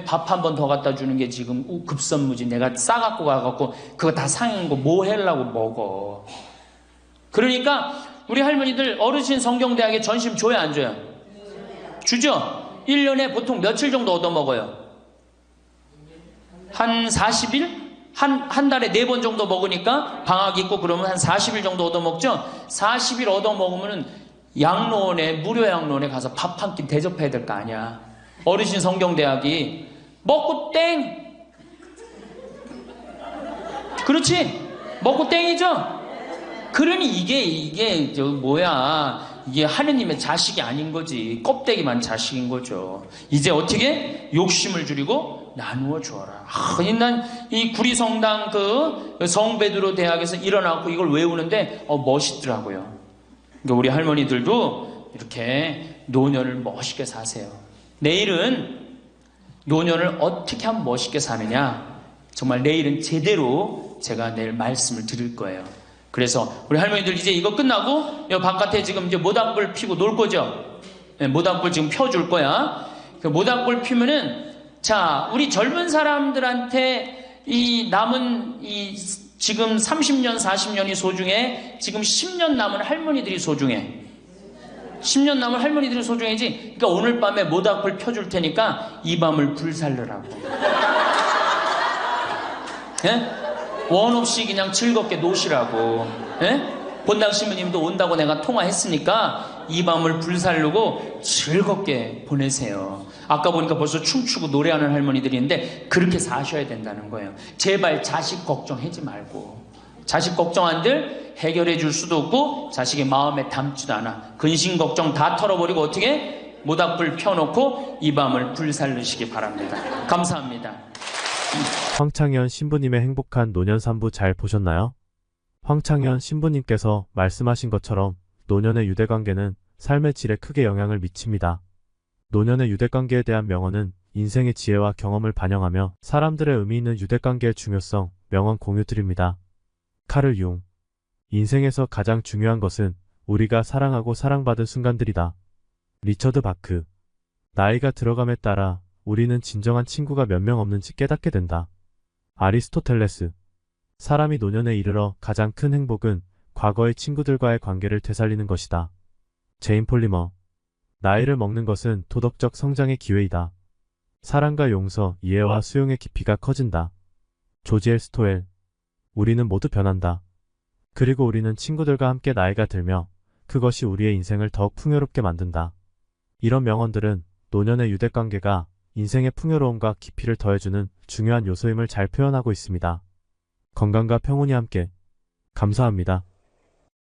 밥 한 번 더 갖다 주는 게 지금 급선무지. 내가 싸갖고 가갖고 그거 다 상한 거 뭐 하려고 먹어. 그러니까 우리 할머니들 어르신 성경대학에 전심 줘야 안 줘요? 주죠? 1년에 보통 며칠 정도 얻어먹어요? 한 40일? 한 달에 4번 정도 먹으니까 방학 있고 그러면 한 40일 정도 얻어먹죠? 40일 얻어먹으면 양로원에, 무료 양로원에 가서 밥 한 끼 대접해야 될 거 아니야. 어르신 성경대학이 먹고 땡! 그렇지? 먹고 땡이죠? 그러니 이게 이게 하느님의 자식이 아닌 거지. 껍데기만 자식인 거죠. 이제 어떻게? 욕심을 줄이고 나누어 주어라. 난 이 구리성당 그 성베드로 대학에서 일어나고 이걸 외우는데 멋있더라고요. 그러니까 우리 할머니들도 이렇게 노년을 멋있게 사세요. 내일은 노년을 어떻게 하면 멋있게 사느냐, 정말 내일은 제대로 제가 내일 말씀을 드릴 거예요. 그래서 우리 할머니들 이제 이거 끝나고 여 바깥에 지금 이제 모닥불 피고 놀 거죠? 네, 모닥불 지금 펴줄 거야. 그 모닥불 피면은, 자, 우리 젊은 사람들한테 이 남은 이 지금 30년, 40년이 소중해. 지금 10년 남은 할머니들이 소중해. 10년 남은 할머니들이 소중해지. 그러니까 오늘 밤에 모닥불 펴줄 테니까 이 밤을 불살르라고. 예? 원 없이 그냥 즐겁게 노시라고. 예? 본당 신부님도 온다고 내가 통화했으니까 이 밤을 불살르고 즐겁게 보내세요. 아까 보니까 벌써 춤추고 노래하는 할머니들이 있는데 그렇게 사셔야 된다는 거예요. 제발 자식 걱정하지 말고. 자식 걱정한들 해결해 줄 수도 없고 자식의 마음에 담지도 않아. 근심 걱정 다 털어버리고 어떻게? 모닥불 펴놓고 이 밤을 불살르시기 바랍니다. 감사합니다. 황창현 신부님의 행복한 노년 산부 잘 보셨나요? 황창현 신부님께서 말씀하신 것처럼 노년의 유대관계는 삶의 질에 크게 영향을 미칩니다. 노년의 유대관계에 대한 명언은 인생의 지혜와 경험을 반영하며 사람들의 의미 있는 유대관계의 중요성, 명언 공유 드립니다. 카를 융. 인생에서 가장 중요한 것은 우리가 사랑하고 사랑받은 순간들이다. 리처드 바크. 나이가 들어감에 따라 우리는 진정한 친구가 몇 명 없는지 깨닫게 된다. 아리스토텔레스. 사람이 노년에 이르러 가장 큰 행복은 과거의 친구들과의 관계를 되살리는 것이다. 제인 폴리머. 나이를 먹는 것은 도덕적 성장의 기회이다. 사랑과 용서, 이해와 수용의 깊이가 커진다. 조지엘 스토엘. 우리는 모두 변한다. 그리고 우리는 친구들과 함께 나이가 들며 그것이 우리의 인생을 더욱 풍요롭게 만든다. 이런 명언들은 노년의 유대관계가 인생의 풍요로움과 깊이를 더해주는 중요한 요소임을 잘 표현하고 있습니다. 건강과 평온이 함께. 감사합니다.